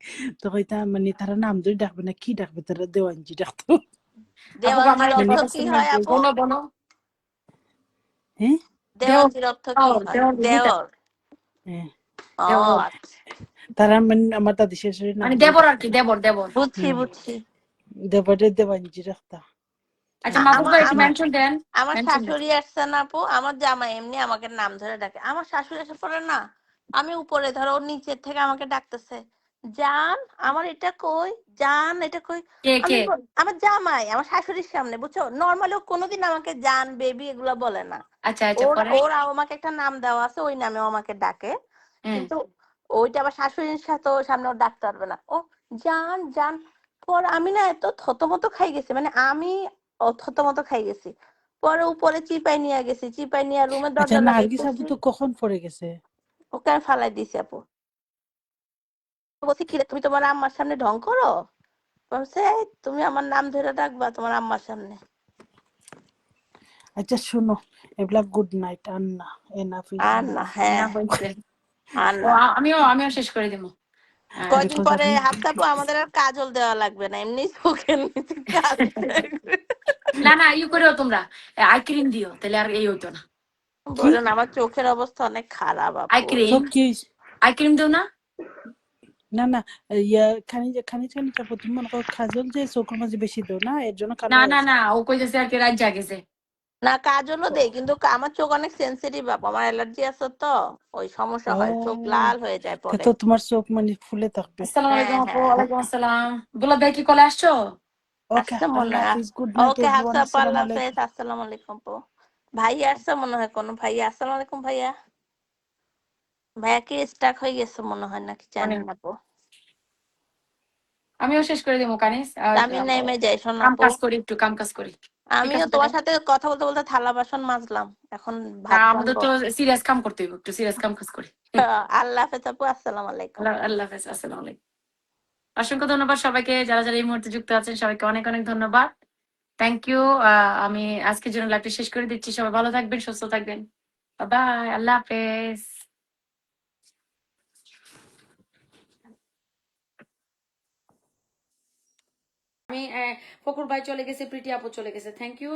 তো হয়তো মানে তারা নাম ধরে ডাকবে না কি ডাকবে তারা দেওয়ানজি ডাকতো আপু আমার দেওয়ানজির অর্থ মানে কি হয় আপু? বলো বলো হ্যাঁ দেওর দেওয়ানজির অর্থ কি হয়? দেওর দিদিটা দেওর। হ্যাঁ ও দেওর আচ্ছা, তারা মানে আমার দাদি শাশুড়ির নাম মানে ধরে দেবর আর ডাকতো কি দেবর দেবর বুঝছি হম বুঝছি। দেবারে দেওয়ানজি ডাকতা আচ্ছা আর মাহবুব আমার ভাই একটু আমার মেনশন দেন আমার মেনশন দেন শাশুড়ি আসছে না আপু, আমার জামাই এমনি আমাকে নাম ধরে ডাকে। আমার শাশুড়ি এসে পড়ে না, আমি উপরে ধরো ওর নিচের থেকে আমাকে ডাকতেছে, জান আমার এটা কই, জান এটা কই। কে আমি কে আমার জামাই আমার শাশুড়ির সামনে, বুঝছো, নর্মালি ও কোনোদিন আমাকে জান বেবি এগুলা বলে না। আচ্ছা আচ্ছা ওর পরে ওর আমাকে একটা নাম দেওয়া আছে, ওই নামেও আমাকে ডাকে, হ্যাঁ কিন্তু ওইটা আবার শাশুড়ির সাথে ওর সামনে ও ডাকতে পারবে না। ও জান জান, পর আমি না এত থতমত খাই গেছি, মানে আমি থতমত খাই গেছি। পরে উপরে চিপাই নিয়ে গেছি, চিপাই নিয়ে রুমের আচ্ছা দরজা নার্গিস আপু লাগাইতেছি, তো কখন পড়ে গেছে ওকে আমি ফালাই দিছি আপু। বলছি কিরে তুমি তোমার আম্মার সামনে ঢং করো? বলছে "এই, তুমি আমার নাম ধরে ডাকবা তোমার আম্মার সামনে"। আচ্ছা শোনো এগুলা গুড নাইট আর না এনাফ ইজ আর না, এনাফ হ্যাঁ, না হয়েছে আর ও না। আমিও শেষ করে দিব কয়দিন বিকজ পরে আমি হাফসাপু আমাদের আর কাজল দেওয়া লাগবে না, এমনি চোখের নিচে কাজ থাকবে। না না ইউ করেও তোমরা আই ক্রিম দিও তাহলে আর এই হইতো না কি বলেন আমার চোখের অবস্থা অনেক খারাপ আই আপু। ক্রিম চোখ কি হইছে? আই ক্রিম দিও না না না ইয়া খানিজ আপু তুমি মনে করো কাজল যে চোখের মাঝে বেশি দাও না এর জন্য কালো না হয়ে না যায়। না, ও কইতেছে আর কি রাত জাগেছে। না কাজলও দেই কিন্তু আমার চোখ অনেক সেনসিটিভ আপু, আমার অ্যালার্জি আছে তো ওই সমস্যা ও হয়, চোখ লাল হয়ে যায় পরে। তো তোমার চোখ মানে ফুলে থাকবে। আসসালামু হ্যাঁ আলাইকুম আপু। হ্যাঁ ওয়ালাইকুম আসসালাম। দুলা ভাই কি কলে আসছো? ওকে আসছে মনে আল্লাহ হয়। হাফিজ, good night okay everyone, Hafsa আপু, আসসালামু আল্লাহ হাফেজ, আলাইকুম। আসসালামু আলাইকুম আপু। ভাই আসছে মনে হয়, কোনো ভাইয়া, আসসালামু আলাইকুম ভাইয়া। ভাইয়া কি স্টাক হয়ে গেছে মনে হয় নাকি জানি অনেক। না আপু। আমিও শেষ করে দিব কানিস। তা আমি নেমে যাই শোন কাম আপু। কাজ করি, একটু কাম কাজ করি। ঠিক আমিও আছে তাহলে। তোমার সাথে কথা বলতে বলতে থালা বাসন মাজলাম, এখন না, ভাত আমাদের রান্নবো। তো সিরিয়াস কাম করতে হবে, একটু সিরিয়াস কাম কাজ করি। আল্লাহ হাফেজ আপু, আসসালামু আলাইকুম। আল্লাহ আল্লাহ হাফেজ, আসসালামু আলাইকুম। অসংখ্য ধন্যবাদ সবাইকে, যারা যারা এই মুহূর্তে যুক্ত আছেন সবাইকে অনেক অনেক ধন্যবাদ। Thank you. আমি আজকের জন্য লাইভটা শেষ করে দিচ্ছি। সবাই ভালো থাকবেন, সুস্থ থাকবেন। বাই, আল্লাহ হাফেজ। আমি ফকুর ভাই চলে গেছে, প্রীতি আপু চলে গেছে। থ্যাংক ইউ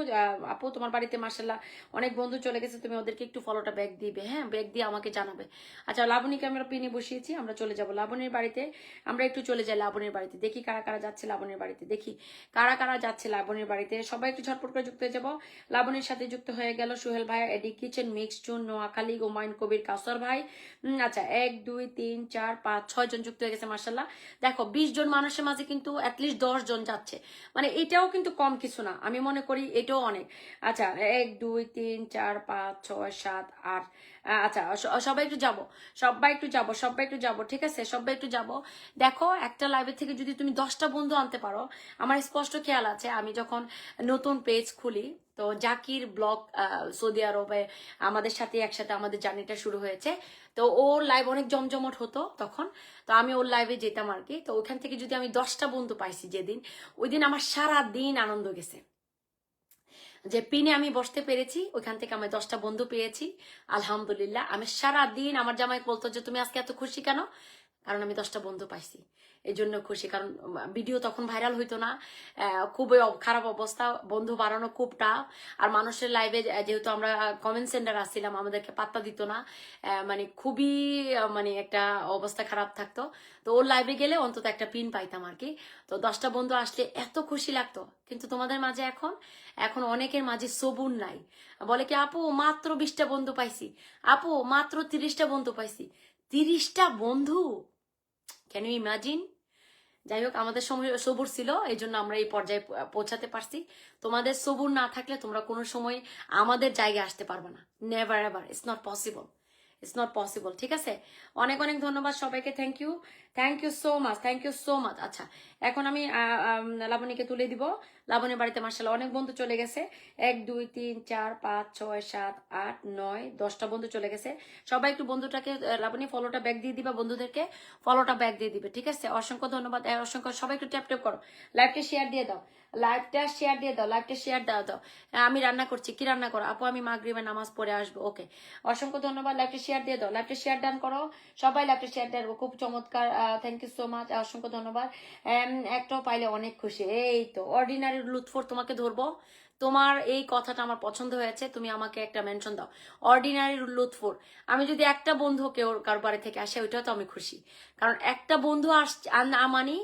আপু, তোমার বাড়িতে মার্শাল্লাহ অনেক বন্ধু চলে গেছে, তুমি ওদেরকে একটু ফলোটা ব্যাক দিবে, হ্যাঁ ব্যাক দিয়ে আমাকে জানাবে। আচ্ছা, লাবণীকে আমরা পিনে বসিয়েছি, আমরা চলে যাব লাবণীর বাড়িতে। আমরা একটু চলে যাই লাবণীর বাড়িতে, দেখি কারা কারা যাচ্ছে লাবণীর বাড়িতে, দেখি কারা কারা যাচ্ছে লাবণীর বাড়িতে। সবাই একটু ঝটপট করে যুক্ত হয়ে যাবো। লাবণীর সাথে যুক্ত হয়ে গেল সোহেল ভাই, এডি কিচেন, মিক্স চুন, নোয়াখালী, হুমায়ুন কবির, কাসর ভাই। আচ্ছা, 1 2 3 4 5 6 জন যুক্ত হয়ে গেছে মার্শাল্লাহ। দেখো 20 জন মানুষের মাঝে কিন্তু অ্যাটলিস্ট 10 জন যাচ্ছে, মানে এটাও কিন্তু কম কিছু না, আমি মনে করি এটাও অনেক। আচ্ছা, 1 2 3 4 5 6 7 8। আচ্ছা, সবাই একটু যাবো, সবাই একটু যাবো, সবাই একটু যাবো, ঠিক আছে, সবাই একটু যাবো। দেখো একটা লাইভের থেকে যদি তুমি 10টা বন্ধু আনতে পারো, আমার স্পষ্ট খেয়াল আছে আমি যখন নতুন পেজ খুলি, তো জাকির ব্লগ সৌদি আরবে আমাদের সাথে একসাথে আমাদের জার্নিটা শুরু হয়েছে। তো ওর লাইভ অনেক জমজমট হতো তখন, তো আমি ওর লাইভে যেতাম আর কি। তো ওখান থেকে যদি আমি 10টা বন্ধু পাইছি যেদিন, ওই দিন আমার সারা দিন আনন্দ গেছে। যে পিনে আমি বসতে পেরেছি, ওইখান থেকে আমি 10টা বন্ধু পেয়েছি, আলহামদুলিল্লাহ। আমি সারা দিন, আমার জামাই বলতো যে তুমি আজকে এত খুশি কেন, কারণ আমি 10টা বন্ধু পাইছি, এই জন্য খুশি। কারণ ভিডিও তখন ভাইরাল হইতো না, খুবই খারাপ অবস্থা, বন্ধু বাড়ানো খুব টাফ। আর মানুষের লাইভে যেহেতু আমরা কমেন্ট সেন্টার আসছিলাম, আমাদেরকে পাত্তা দিত না, মানে খুবই মানে একটা অবস্থা খারাপ থাকতো। তো ওর লাইভে গেলে অন্তত একটা পিন পাইতাম আর কি। তো 10টা বন্ধু আসলে এত খুশি লাগতো। কিন্তু তোমাদের মাঝে এখন এখন অনেকের মাঝে সবুর নাই, বলে কি আপু মাত্র 20টা বন্ধু পাইছি, আপু মাত্র 30টা বন্ধু পাইছি। 30টা বন্ধু, ক্যান ইউ ইমাজিন? যাই হোক, আমাদের সময় সবুর ছিল, এই জন্য আমরা এই পর্যায়ে পৌঁছাতে পারছি। তোমাদের সবুর না থাকলে তোমরা কোনো সময় আমাদের জায়গায় আসতে পারবে না, never ever, it's not possible, it's not possible, ঠিক আছে। অনেক অনেক ধন্যবাদ সবাইকে, thank you so much, thank you so much. আচ্ছা, এখন আমি লাবণীকে তুলে দিব। লাবণীর বাড়িতে মার্শাল্লাহ অনেক বন্ধু চলে গেছে, 1 2 3 4 5 6 7 8 9 10টা বন্ধু চলে গেছে। সবাই একটু বন্ধুটাকে লাবণী ফলোটা ব্যাক দিয়ে দিবা, বন্ধুদেরকে ফলোটা ব্যাক দিয়ে দিবে, ঠিক আছে। অসংখ্য ধন্যবাদ, অসংখ্য, সবাই একটু ট্যাপ ট্যাপ করো, লাইভটা শেয়ার দিয়ে দাও, লাইভটা শেয়ার দিয়ে দাও, লাইভটা শেয়ার দাও। আমি রান্না করছি, কি রান্না করো আপু? আমি মাগরিবের নামাজ পড়ে আসবো। ওকে, অসংখ্য ধন্যবাদ, লাইভটা শেয়ার দিয়ে দাও, লাইভটা শেয়ার ডান করো, সবাই লাইভটা শেয়ার দেবো, খুব চমৎকার। থ্যাংক ইউ সো মাচ, অসংখ্য ধন্যবাদ। একটাও পাইলে অনেক খুশি। এই তো অর্ডিনারি লুৎফর, তোমাকে ধরবো, তোমার এই কথাটা আমার পছন্দ হয়েছে, তুমি আমাকে একটা মেনশন দাও, অর্ডিনারি লুৎফর। আমি যদি একটা বন্ধু কেউ কারো বাড়ি থেকে আসে, ওইটাও তো আমি খুশি, কারণ একটা বন্ধু মানে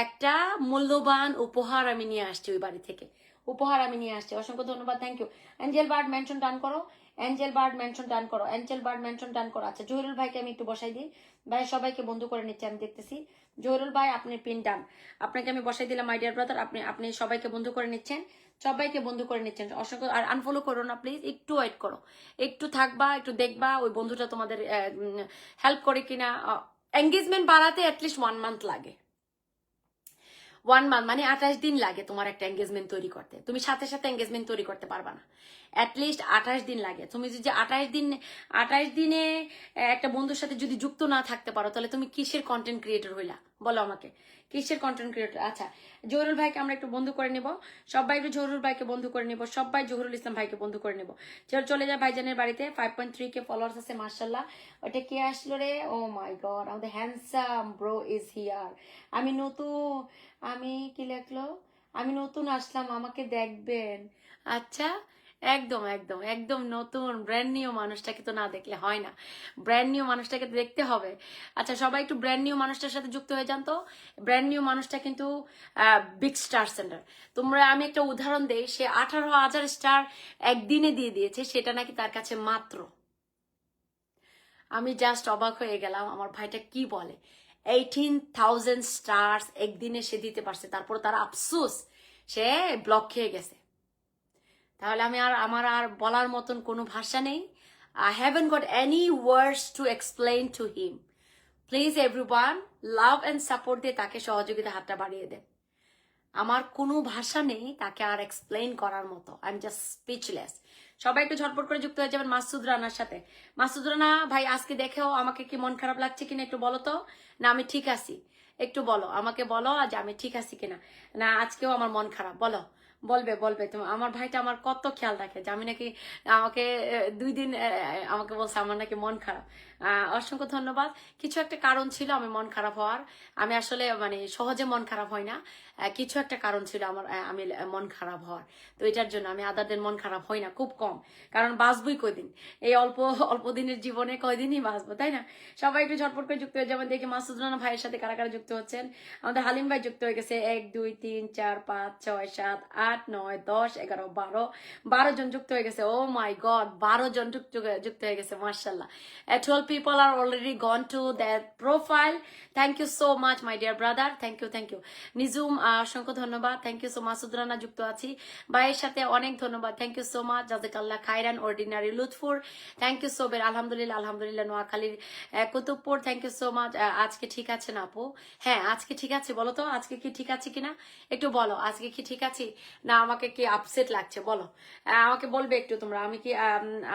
একটা মূল্যবান উপহার আমি নিয়ে আসছি ওই বাড়ি থেকে, উপহার আমি নিয়ে আসছি। অসংখ্য ধন্যবাদ, thank you. Angel Bird mention done করো, অ্যাঞ্জেল বার্ড মেনশন ডান করো, অ্যাঞ্জেল বার্ড মেনশন ডান করো। আচ্ছা, জহিরুল ভাইকে আমি একটু বসাই দিই, ভাই সবাইকে বন্ধু করে নিচ্ছে আমি দেখতেছি। জহিরুল ভাই আপনি পিন ডান, আপনাকে আমি বসাই দিলাম মাই ডিয়ার ব্রাদার, আপনি সবাইকে বন্ধু করে নিচ্ছেন, সবাইকে বন্ধু করে নিচ্ছেন। অসংখ্য, আর আনফলো করো না প্লিজ, একটু ওয়েট করো, একটু থাকবা, একটু দেখবা ওই বন্ধুটা তোমাদের হেল্প করে কিনা। এঙ্গেজমেন্ট বাড়াতে অ্যাটলিস্ট 1 মান্থ লাগে, 1 মান্থ মানে 28 দিন লাগে তোমার একটা এঙ্গেজমেন্ট তৈরি করতে, তুমি সাথে সাথে এঙ্গেজমেন্ট তৈরি করতে পারবা না, অ্যাটলিস্ট 28 দিন লাগে। তুমি যদি 28 দিনে একটা বন্ধুর সাথে যদি যুক্ত না থাকতে পারো, তাহলে তুমি কিসের কন্টেন্ট ক্রিয়েটর হইলা বলো আমাকে, কিসের কন্টেন্ট ক্রিয়েটর? আচ্ছা, জহুরুল ভাইকে আমরা একটু বন্ধু করে নিব, সবাই একটু জহুরুল ভাইকে বন্ধু করে নিব, সবাই জহুরুল ইসলাম ভাইকে বন্ধু করে নিব। চলে যায় ভাইজানের বাড়িতে, 5.3K ফলোয়ার্স আছে মার্শাল্লাহ। ওটা কে আসলো রে? ও মাই গড, আমাদের হ্যান্ডসাম ব্রো ইজ হিয়ার। আমি নতুন, আমি কি লেখলো, আমি নতুন আসলাম, আমাকে দেখবেন। আচ্ছা, একদম একদম একদম নতুন ব্র্যান্ড নিউ মানুষটাকে তো না দেখলে হয় না, ব্র্যান্ড নিউ মানুষটাকে তো দেখতে হবে। আচ্ছা সবাই একটু ব্র্যান্ড নিউ মানুষটার সাথে যুক্ত হয়ে যান তো। ব্র্যান্ড নিউ মানুষটা কিন্তু বিগ স্টার সেন্টার। তোমরা, আমি একটা উদাহরণ দেই, সে 18,000 স্টার একদিনে দিয়ে দিয়েছে, সেটা নাকি তার কাছে মাত্র। আমি জাস্ট অবাক হয়ে গেলাম, আমার ভাইটা কি বলে, 18,000 স্টার্স একদিনে সে দিতে পারছে, তারপর তার আফসোস সে ব্লক খেয়ে গেছে। তাহলে আমার আর বলার মতন কোনো ভাষা নেই। I haven't got any words to explain to him. Please everyone, love and support দিয়ে তাকে সহযোগিতা হাতটা বাড়িয়ে দেন। আমার কোনো ভাষা নেই তাকে আর এক্সপ্লেইন করার মতো। I am just speechless. সবাই একটু ঝটপট করে যুক্ত হয়ে যাবেন মাসুদ রানার সাথে। মাসুদ রানা ভাই, আজকে দেখেও আমাকে কি মন খারাপ লাগছে কিনা একটু বলো তো, না আমি ঠিক আছি? একটু বলো, আমাকে বলো আজ আমি ঠিক আছি কিনা, না আজকেও আমার মন খারাপ, বলো। বলবে তুমি। আমার ভাইটা আমার কত খেয়াল রাখে যে আমি নাকি, আমাকে 2 দিন আমাকে বলছে আমার নাকি মন খারাপ। অসংখ্য ধন্যবাদ। কিছু একটা কারণ ছিল আমি মন খারাপ হওয়ার। আমি আসলে মানে সহজে মন খারাপ হয় না, কিছু একটা কারণ ছিল আমার, আমি মন খারাপ হওয়ার। তো এটার জন্য আমি আদারদের মন খারাপ হই না, খুব কম, কারণ বাঁচবই কয়দিন, এই অল্প অল্প দিনের জীবনে কয়দিনই বাঁচবো, তাই না? সবাই একটু ঝটপট করে যুক্ত হয়ে যাবেন। দেখি মাসুদ রানা ভাইয়ের সাথে কারা কারা যুক্ত হচ্ছেন। আমাদের হালিম ভাই যুক্ত হয়ে গেছে, 1 2 3 4 5 6 7 8 9 10 11 12 জন যুক্ত হয়ে গেছে। ও মাই গড, 12 জন যুক্ত হয়ে গেছে, মার্শাল্লাহ। 12 people are already gone to their profile. Thank you so much my dear brother, thank you Nijum, অসংখ্য ধন্যবাদ, thank you so much. Masud Rana যুক্ত আছি ভাইয়ের সাথে, অনেক ধন্যবাদ, থ্যাংক ইউ সো মাচ। জাজাকাল্লাহ খাইরান, ordinary Lutfur, thank you so very, আলহামদুলিল্লাহ নোয়াখালীর Kutubpur, thank you so much. আজকে ঠিক আছে না আপু? হ্যাঁ আজকে ঠিক আছে, বলো তো আজকে কি ঠিক আছে কিনা একটু বলো, আজকে কি ঠিক আছে না আমাকে কি আপসেট লাগছে বলো, আমাকে বলবে একটু তোমরা,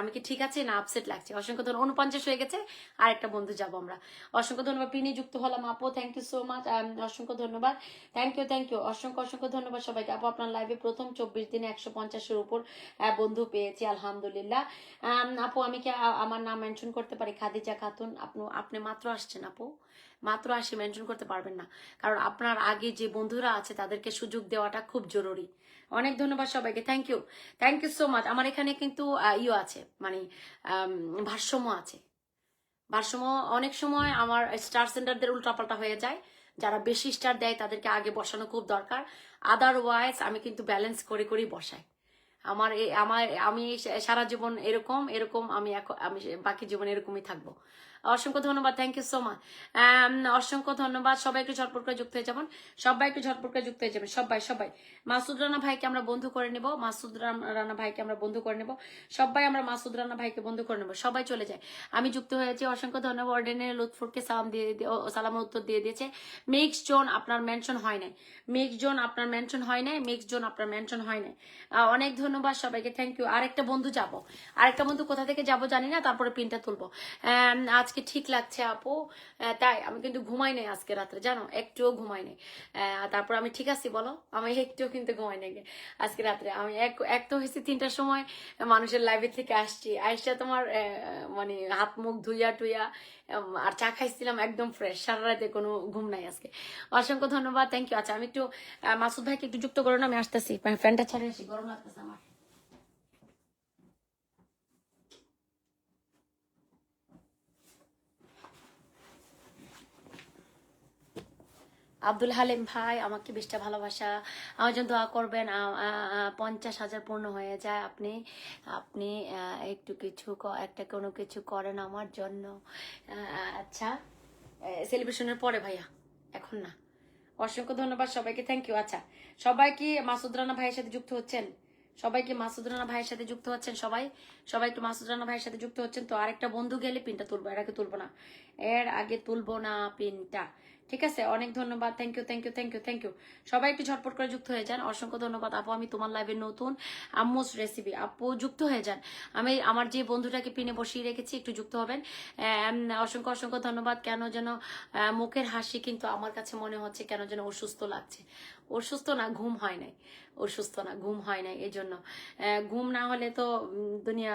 আমি কি ঠিক আছে না আপসেট লাগছে। অসংখ্য ধন্যবাদ। 49 হয়ে গেছে, আর একটা বন্ধু যাবো আমরা। অসংখ্য ধন্যবাদ। পিনি যুক্ত হলাম আপু, থ্যাংক ইউ সো মাচ, অসংখ্য ধন্যবাদ, থ্যাংক ইউ অসংখ্য ধন্যবাদ সবাইকে। আপু আপনার লাইভে প্রথম 24 দিনে 150-এর উপর বন্ধু পেয়েছি, আলহামদুলিল্লাহ। আপু আমি কি আমার নাম মেনশন করতে পারি? খাদিজা খাতুন। আপনি মাত্র আসছেন আপু, মাত্র আসি, মেনশন করতে পারবেন না, কারণ আপনার আগে যে বন্ধুরা আছে তাদেরকে সুযোগ দেওয়াটা খুব জরুরি। অনেক ধন্যবাদ সবাইকে, থ্যাংক ইউ সো মাচ। আমার এখানে কিন্তু ইয়ে আছে, মানে ভারসাম্য আছে, ভারসাম্য। অনেক সময় আমার স্টার সেন্টারদের উল্টাপাল্টা হয়ে যায়, যারা বেশি স্টার দেয় তাদেরকে আগে বসানো খুব দরকার, আদারওয়াইজ আমি কিন্তু ব্যালেন্স করে করেই বসাই। আমি সারা জীবন এরকম আমি বাকি জীবন এরকমই থাকবো। অসংখ্য ধন্যবাদ, থ্যাংক ইউ সো মাচ, অসংখ্য ধন্যবাদ। সবাই একটু ঝটপট করে যুক্ত হয়ে যাবেন, সবাই একটু ঝটপট করে যুক্ত হয়ে যাবেন, সবাই। মাসুদ রানা ভাইকে আমরা বন্ধু করে নেব, মাসুদ রানা ভাইকে আমরা বন্ধু করে নেব, সবাই আমরা মাসুদ রানা ভাইকে বন্ধু করে নেব, সবাই চলে যায়। আমি যুক্ত হয়েছি, অসংখ্য ধন্যবাদ। অর্ডিনারি লুৎফুরকে সালামের উত্তর দিয়ে দিয়েছে। মিক্স জোন আপনার মেনশন হয় নাই, মিক্স জোন আপনার মেনশন হয় নাই, মিক্স জোন আপনার মেনশন হয় নাই। অনেক ধন্যবাদ সবাইকে, থ্যাংক ইউ। আরেকটা বন্ধু যাব, আরেকটা বন্ধু কোথা থেকে যাব জানি না, তারপরে পিনটা তুলবো। আজকে ঠিক লাগছে আপু, তাই আমি কিন্তু ঘুমাই নাই আজকে রাত্রে, জানো, একটুও ঘুমাই নাই। তারপর আমি ঠিক আছি বলো, আমি একটুও কিন্তু ঘুমাই নাই আজকে রাত্রে। আমি এক তো হয়েছি 3টার সময় মানুষের লাইভে থেকে আসছি, আইসা তোমার মানে হাত মুখ ধুইয়া টুইয়া আর চা খাইছিলাম, একদম ফ্রেশ, সারা রাতে কোনো ঘুম নাই আজকে। অসংখ্য ধন্যবাদ, থ্যাংক ইউ। আচ্ছা আমি একটু মাসুদ ভাইকে একটু যুক্ত করো না, আমি আসতেছি, ফ্যানটা ছাড়ে আসি, গরম লাগতেছে আমার। আব্দুল হালিম ভাই, আমাকে 20টা ভালোবাসা, আমার জন্য দোয়া করবেন। 50,000 পূর্ণ হয়ে যায়, আপনি একটু একটা কোনো কিছু করেন আমার জন্য। আচ্ছা সেলিব্রেশনের পরে ভাইয়া, এখন না। অসংখ্য ধন্যবাদ সবাইকে, থ্যাংক ইউ। আচ্ছা সবাই কি মাসুদ রানা ভাইয়ের সাথে যুক্ত হচ্ছেন? সবাই কি মাসুদ রানা ভাইয়ের সাথে যুক্ত হচ্ছেন? সবাই একটু মাসুদ রানা ভাইয়ের সাথে যুক্ত হচ্ছেন তো? আরেকটা বন্ধু গেলে পিনটা তুলবো, এর আগে তুলবো না পিনটা, ঠিক আছে? অনেক ধন্যবাদ, থ্যাংক ইউ। সবাই একটু ঝটপট করে যুক্ত হয়ে যান। অসংখ্য ধন্যবাদ আপু, আমি তোমার লাইভে নতুন, আম্মুস রেসিপি, আপু যুক্ত হয়ে যান। আমি আমার যে বন্ধুটাকে পিনে বসিয়ে রেখেছি, একটু যুক্ত হবেন। অসংখ্য ধন্যবাদ। কেন যেন মুখের হাসি কিন্তু আমার কাছে মনে হচ্ছে কেন যেন অসুস্থ লাগছে, ওর সুস্থ না, ঘুম হয় নাই, ওর সুস্থ না, ঘুম হয় নাই, এই জন্য ঘুম না হলে তো দুনিয়া।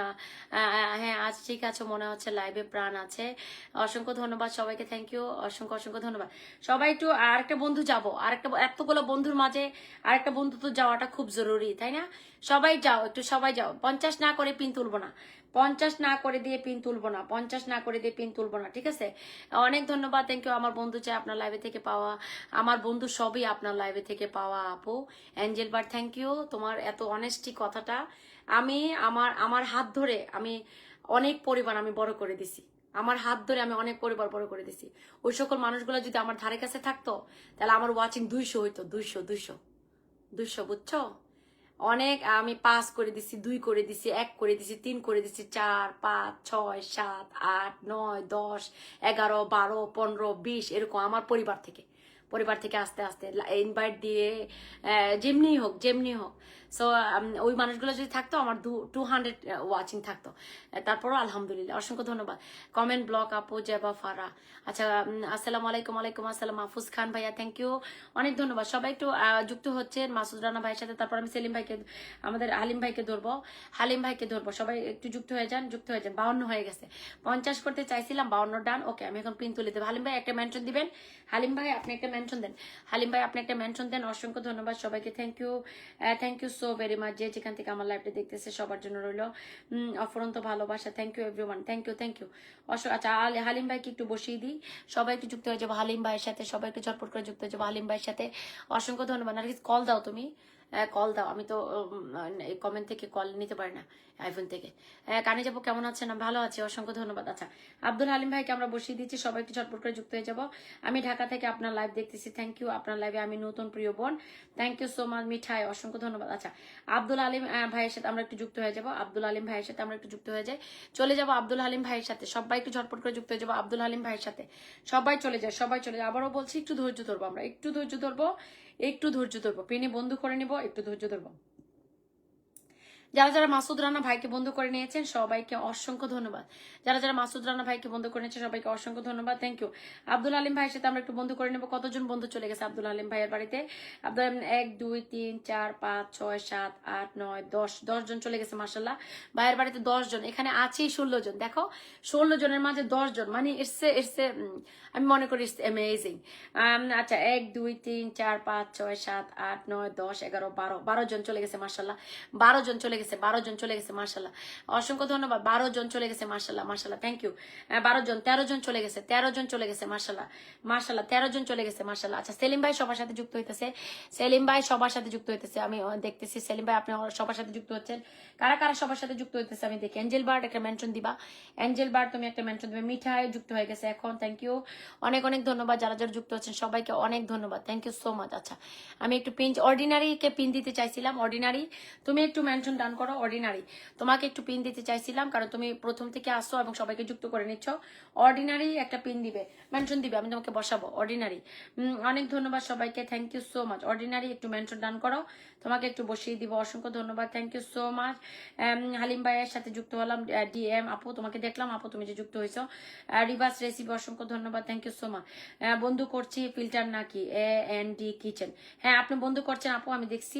হ্যাঁ আজ ঠিক আছে, মনে হচ্ছে লাইভে প্রাণ আছে। অসংখ্য ধন্যবাদ সবাইকে, থ্যাংক ইউ, অসংখ্য অসংখ্য ধন্যবাদ। সবাই একটু আরেকটা বন্ধু যাবো, আরেকটা এতগুলো বন্ধুর মাঝে আরেকটা বন্ধু তো যাওয়াটা খুব জরুরি, তাই না? সবাই যাও, একটু সবাই যাও। 50 না করে পিন তুলবো না, 50 না করে দিয়ে পিন তুলবো না, 50 না করে দিয়ে পিন তুলবো না, ঠিক আছে? অনেক ধন্যবাদ, থ্যাংক ইউ। আমার বন্ধু চাই আপনার লাইভে থেকে পাওয়া, আমার বন্ধু সবই আপনার লাইভে থেকে পাওয়া আপু। অ্যাঞ্জেল বার, থ্যাংক ইউ তোমার এত অনেস্টি কথাটা। আমি আমার আমার হাত ধরে আমি অনেক পরিবার আমি বড় করে দিছি, আমার হাত ধরে আমি অনেক পরিবার বড় করে দিছি। ওই সকল মানুষগুলো যদি আমার ধারে কাছে থাকতো তাহলে আমার ওয়াচিং 200 হইতো, 200 বুঝছো? অনেক আমি 5 করে দিছি, 2 করে দিছি, 1 করে দিছি, 3 করে দিছি, 4, 5, 6, 7, 8, 9, 10, 11, 12, 15, 20 এরকম আমার পরিবার থেকে আস্তে আস্তে ইনভাইট দিয়ে যেমনি হোক। সো ওই মানুষগুলো যদি থাকতো আমার 200 ওয়াচিং থাকতো। তারপরও আলহামদুলিল্লাহ, অসংখ্য ধন্যবাদ। কমেন্ট ব্লক আপু জেবা ফারা। আচ্ছা আসসালামু আলাইকুম। ওয়ালাইকুম আসসালাম মাহফুজ খান ভাইয়া, থ্যাংক ইউ, অনেক ধন্যবাদ। সবাই একটু যুক্ত হচ্ছে মাসুদ রানা ভাইয়ের সাথে। তারপর আমি সেলিম ভাইকে, আমাদের হালিম ভাইকে ধরবো, সবাই একটু যুক্ত হয়ে যান। 52 হয়ে গেছে, 50 করতে চাইছিলাম, 52 ডান। ওকে, আমি এখন পিন তুলে দেবো। হালিম ভাই একটা মেনশন দিবেন, হালিম ভাই আপনি একটা মেনশন দেন, অসংখ্য ধন্যবাদ সবাইকে, thank you so very much. যে যেখান থেকে আমার লাইভটা দেখতেছে সবার জন্য রইলো অফুরন্ত ভালোবাসা, thank you everyone, thank you. আচ্ছা হালিম ভাইকে একটু বসিয়ে দিই, সবাই একটু যুক্ত হয়ে যাবো হালিম ভাইয়ের সাথে, সবাই একটু ঝটপট করে যুক্ত হয়ে যাবো হালিম ভাইয়ের সাথে। অসংখ্য ধন্যবাদ। নার্গিস কল দাও তুমি, কল দাও, আমি তো এই কমেন্ট থেকে কল নিতে পারি না আইফোন থেকে। কানে যাবো, কেমন আছেন? ভালো আছি, অসংখ্য ধন্যবাদ। আচ্ছা আব্দুল হালিম ভাইকে আমরা বসিয়ে দিচ্ছি, সবাই একটু ঝটপট করে যুক্ত হয়ে যাবো। আমি ঢাকা থেকে আপনার লাইভ দেখতেছি, থ্যাংক ইউ। আপনার লাইভে আমি নতুন প্রিয় বোন, থ্যাংক ইউ সো মাচ মিঠাই, অসংখ্য ধন্যবাদ। আচ্ছা আব্দুল আলিম ভাইয়ের সাথে আমরা একটু যুক্ত হয়ে যাবো, আব্দুল আলিম ভাইয়ের সাথে আমরা একটু যুক্ত হয়ে যাই, চলে যাবো আব্দুল হালিম ভাইয়ের সাথে। সবাই একটু ঝটপট করে যুক্ত হয়ে যাবো আব্দুল হালিম ভাইয়ের সাথে, সবাই চলে যায়। আবারও বলছি একটু ধৈর্য ধরবো, আমরা একটু ধৈর্য ধরবো, পেনে বন্ধু করে নিবো, একটু ধৈর্য ধরবো। যারা মাসুদ রানা ভাইকে বন্ধ করে নিয়েছেন সবাইকে অসংখ্য ধন্যবাদ। যারা মাসুদ রানা ভাইকে বন্ধ করে নিয়েছেন সবাইকে অসংখ্য ধন্যবাদ, থ্যাংক ইউ। আব্দুল আলিম ভাইয়ের সাথে আমরা একটু বন্ধ করে নেবো। কতজন বন্ধু চলে গেছে আব্দুল আলিম ভাইয়ের বাড়িতে? আব্দুল আলিম 1 2 3 4 5 6 7 8 9 10 জন চলে গেছে মাশাআল্লাহ। ভাইয়ের বাড়িতে 10 জন, এখানে আছেই 16 জন। দেখো 16 জনের মাঝে 10 জন, মানে ইটস আমি মনে করি ইটস অ্যামেজিং। আচ্ছা 1 2 3 4 5 6 7 8 9 10 11 12 জন চলে গেছে মাশাআল্লাহ। 12 জন চলে গেছে মাশাআল্লাহ, অসংখ্য ধন্যবাদ। 12 জন চলে গেছে মাশাআল্লাহ, থ্যাংক ইউ। 12 জন, 13 জন চলে গেছে, 13 জন চলে গেছে মাশাআল্লাহ, 13 জন চলে গেছে মাশাআল্লাহ। আচ্ছা সেলিম ভাই সবার সাথে যুক্ত হইতেছে, আমি দেখতেছি সেলিম ভাই আপনি সবার সাথে যুক্ত হচ্ছেন। কারা কারা সবার সাথে যুক্ত হইতেছে আমি দেখি। এঞ্জেল বার্ড একটা মেনশন দিবা, এঞ্জেল বার্ড তুমি একটা মেনশন দিবে। মিঠাই যুক্ত হয়ে গেছে এখন, থ্যাংক ইউ, অনেক ধন্যবাদ। যারা যুক্ত হচ্ছেন সবাইকে অনেক ধন্যবাদ, থ্যাংক ইউ সো মাচ। আচ্ছা আমি একটু পিন অর্ডিনারিকে পিন দিতে চাইছিলাম, অর্ডিনারি তুমি একটু মেনশন ডান করো। অর্ডিনারি তোমাকে একটু পিন দিতে চাইছিলাম, কারণ তুমি প্রথম থেকে আসো এবং সবাইকে যুক্ত করে নিচ্ছ। অর্ডিনারি একটা পিন দিবে, মেনশন দিবে, আমি তোমাকে বসাবো। অর্ডিনারি অনেক ধন্যবাদ সবাইকে, thank you so much. Ordinary একটু মেনশন ডান করো, তোমাকে একটু বসিয়ে দিব। অসংখ্য ধন্যবাদ, thank you so much. Halim ভাইয়ের সাথে যুক্ত হলাম। ডিএম আপু তোমাকে দেখলাম, আপু তুমি যে যুক্ত হয়েছো। রিভার্স রেসিপি অসংখ্য ধন্যবাদ, থ্যাংক ইউ সো মাচ। বন্ধু করছি ফিল্টার নাকি AND কিচেন? হ্যাঁ আপনি বন্ধু করছেন আপু, আমি দেখছি,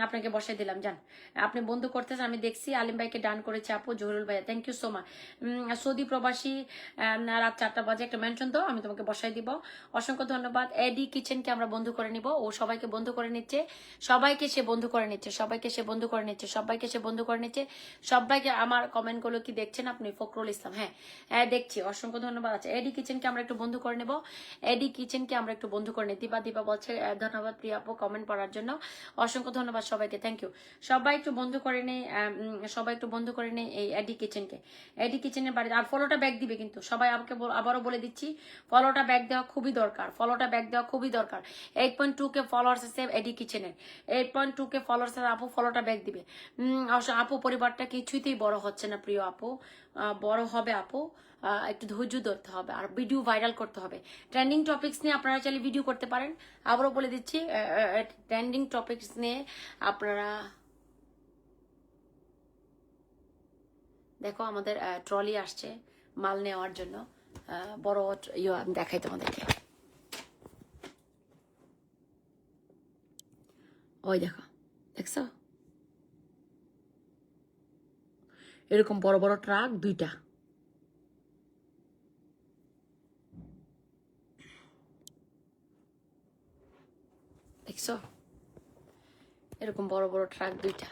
আপনাকে বসাই দিলাম। যান আপনি বন্ধু করতেছেন, আমি দেখছি। আলিম ভাইকে ডান করেছে আপু, জহুরুল ভাইয়া, thank you so much. Saudi প্রবাসী রাত 4টা বাজে একটা মেনশন দাও, আমি তোমাকে বসাই দিব। অসংখ্য ধন্যবাদ। এডি কিচেনকে আমরা বন্ধু করে নিব, ও সবাইকে বন্ধু করে নিচ্ছে, সবাইকে সে বন্ধু করে নিচ্ছে। সবাইকে আমার কমেন্ট গুলো কি দেখছেন আপনি? ফখরুল ইসলাম, হ্যাঁ দেখছি, অসংখ্য ধন্যবাদ। আছে এডি কিচেনকে আমরা একটু বন্ধু করে নেব, দীপা বলছে ধন্যবাদ প্রিয়া আপু কমেন্ট পড়ার জন্য, অসংখ্য ধন্যবাদ সবাইকে, থ্যাংক ইউ। সবাই একটু বন্ধু করে নেই, এই এডি কিচেনের বাড়িতে। আর ফলোটা ব্যাক দিবে কিন্তু সবাই, আমাকে আবারও বলে দিচ্ছি, ফলোটা ব্যাক দেওয়া খুবই দরকার, 8.2K ফলোয়ার্স আছে এডি কিচেনের, 8.2K ফলোয়ার্স আছে। আপু ফলোটা ব্যাক দিবে। আপু পরিবারটা কিছুতেই বড় হচ্ছে না প্রিয় আপু, বড় হবে আপু, একটু ধৈর্য ধরতে হবে আর ভিডিও ভাইরাল করতে হবে। ট্রেন্ডিং টপিকস নিয়ে আপনারা চাইলে ভিডিও করতে পারেন, আবারও বলে দিচ্ছি, ট্রেন্ডিং টপিকস নিয়ে আপনারা দেখো। আমাদের ট্রলি আসছে মাল নেওয়ার জন্য, বড় আমি দেখাই তোমাদেরকে। ওই দেখো, দেখছো এরকম বড় বড় ট্রাক 2টা। দেখছো এরকম বড় বড় ট্রাক 2টা।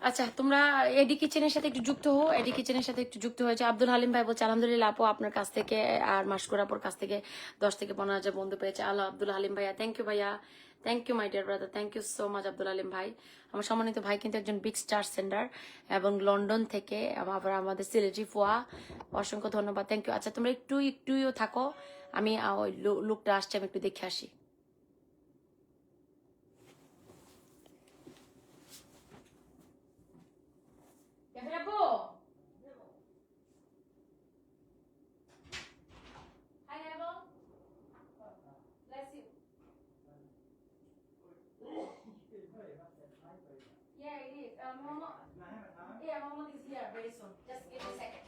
আচ্ছা, তোমরা এডি কিচেনের সাথে একটু যুক্ত হো, এডি কিচেনের সাথে একটু যুক্ত হয়েছে। আব্দুল হালিম ভাই বলছে আলহামদুলিল্লাহ আপু আপনার কাছ থেকে আর মাসকোর আপুর কাছ থেকে 10 থেকে 15,000 বন্ধু পেয়েছে। আল্লাহ আব্দুল হালিম ভাইয়া, থ্যাংক ইউ ভাইয়া, thank you my dear brother, thank you so much Abdul Halim ভাই। আমার সম্মানিত ভাই কিন্তু একজন বিগ স্টার সেন্ডার এবং লন্ডন থেকে, আবার আমাদের সিলেটি ফুয়া, অসংখ্য ধন্যবাদ, থ্যাংক ইউ। আচ্ছা তোমরা একটুও থাকো, আমি ওই লোকটা আসছে, আমি একটু দেখে আসি। Yeah, it is. Mama. Yeah, Mama is here very soon. Just give me a second.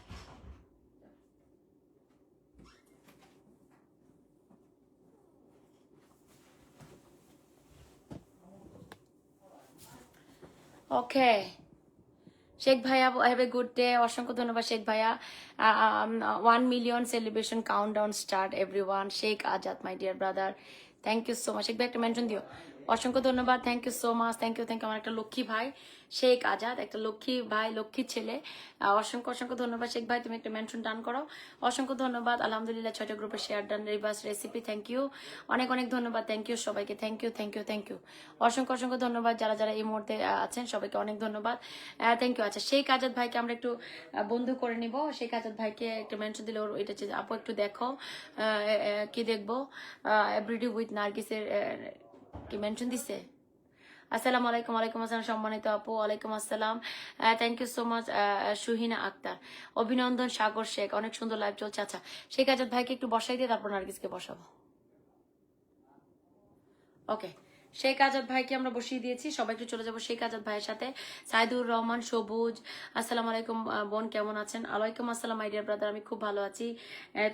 Okay. Sheikh ভাইয়া, হ্যাভ এ গুড ডে। অসংখ্য ধন্যবাদ শেখ ভাইয়া। 1 million celebration countdown start everyone. Sheikh Azad my dear brother, thank you so much. Sheikh ভাই একটা mention দিও। অসংখ্য ধন্যবাদ, thank you so much, thank you, thank you. আমার একটা লক্ষ্মী ভাই শেখ আজাদ, একটা লক্ষ্মী ভাই, লক্ষ্মী ছেলে। অসংখ্য অসংখ্য ধন্যবাদ শেখ ভাই, তুমি একটা মেনশন ডান করো। অসংখ্য ধন্যবাদ। আলহামদুলিল্লাহ 6টা গ্রুপে share done, reverse recipe, thank you, অনেক অনেক ধন্যবাদ, থ্যাংক ইউ সবাইকে, thank you, thank you, thank you. অসংখ্য অসংখ্য ধন্যবাদ যারা যারা এই মুহূর্তে আছেন, সবাইকে অনেক ধন্যবাদ, থ্যাংক ইউ। আচ্ছা শেখ আজাদ ভাইকে আমরা একটু বন্ধু করে নিব। শেখ আজাদ ভাইকে একটা মেনশন দিলে ওর এটা আপু একটু দেখো, কি দেখবো, এভরিডে উইথ নার্গিসের কি মেনশন দিছে। আসসালামু আলাইকুম। ওয়ালাইকুম আসসালাম সম্মানিত আপু, ওয়ালাইকুম আসসালাম, thank you so much. Suhina Akter, অভিনন্দন। সাগর শেখ, অনেক সুন্দর লাইভ চলছে। আচ্ছা শেখ আজাদ ভাইকে একটু বসাই দিয়ে তারপর নার্গিসকে বসাবো। ওকে, শেখ আজাদ ভাইকে আমরা বসিয়ে দিয়েছি, সবাই একটু চলে যাবো শেখ আজাদ ভাইয়ের সাথে। সাইদুর রহমান সবুজ, আসসালামু আলাইকুম বোন, কেমন আছেন? ওয়ালাইকুম আসসালাম মাই ডিয়ার ব্রাদার, আমি খুব ভালো আছি,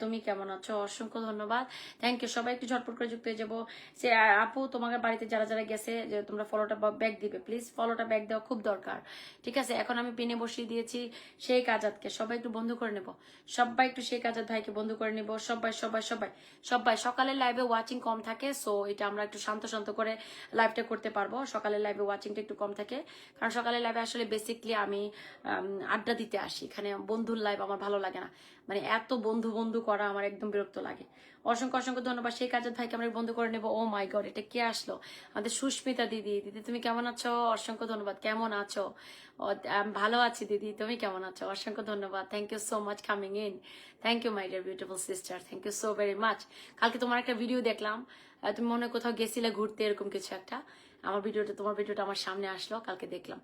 তুমি কেমন আছো? অসংখ্য ধন্যবাদ, থ্যাংক ইউ। সবাই একটু ঝটপট করে যুক্ত হয়ে যাবো। সে আপু তোমাদের বাড়িতে যারা যারা গেছে, যে তোমরা ফলোটা ব্যাক দিবে প্লিজ, ফলোটা ব্যাক দেওয়া খুব দরকার, ঠিক আছে? এখন আমি পিনে বসিয়ে দিয়েছি শেখ আজাদকে, সবাই একটু বন্ধু করে নেব, সবাই একটু শেখ আজাদ ভাইকে বন্ধু করে নেব, সবাই সবাই সবাই সবাই। সকালের লাইভে ওয়াচিং কম থাকে, সো এটা আমরা একটু শান্ত শান্ত করে লাইভটা করতে পারবো। সকালের লাইভে ওয়াচিংটা একটু কম থাকে, কারণ সকালের লাইভে আসলে বেসিকলি আমি আড্ডা দিতে আসি, এখানে বন্ধুর লাইভ আমার ভালো লাগে না, মানে এত বন্ধু বন্ধু করা আমার একদম বিরক্ত লাগে। অসংখ্য অসংখ্য ধন্যবাদ শেখ আজাদ ভাইকে আমরা বন্ধু করে নেবো। ও মাই গড, এটা কে আসলো? আমাদের সুস্মিতা দিদি। দিদি তুমি কেমন আছো? অসংখ্য ধন্যবাদ। কেমন আছো? ভালো আছি দিদি, তুমি কেমন আছো? অসংখ্য ধন্যবাদ, thank you so much coming in, thank you my dear beautiful sister, thank you so very much. কালকে তোমার একটা ভিডিও দেখলাম, তুমি মনে হয় কোথাও গেছিলে ঘুরতে, এরকম কিছু একটা। আমার ভিডিওটা, তোমার ভিডিওটা আমার সামনে আসলো, কালকে দেখলাম।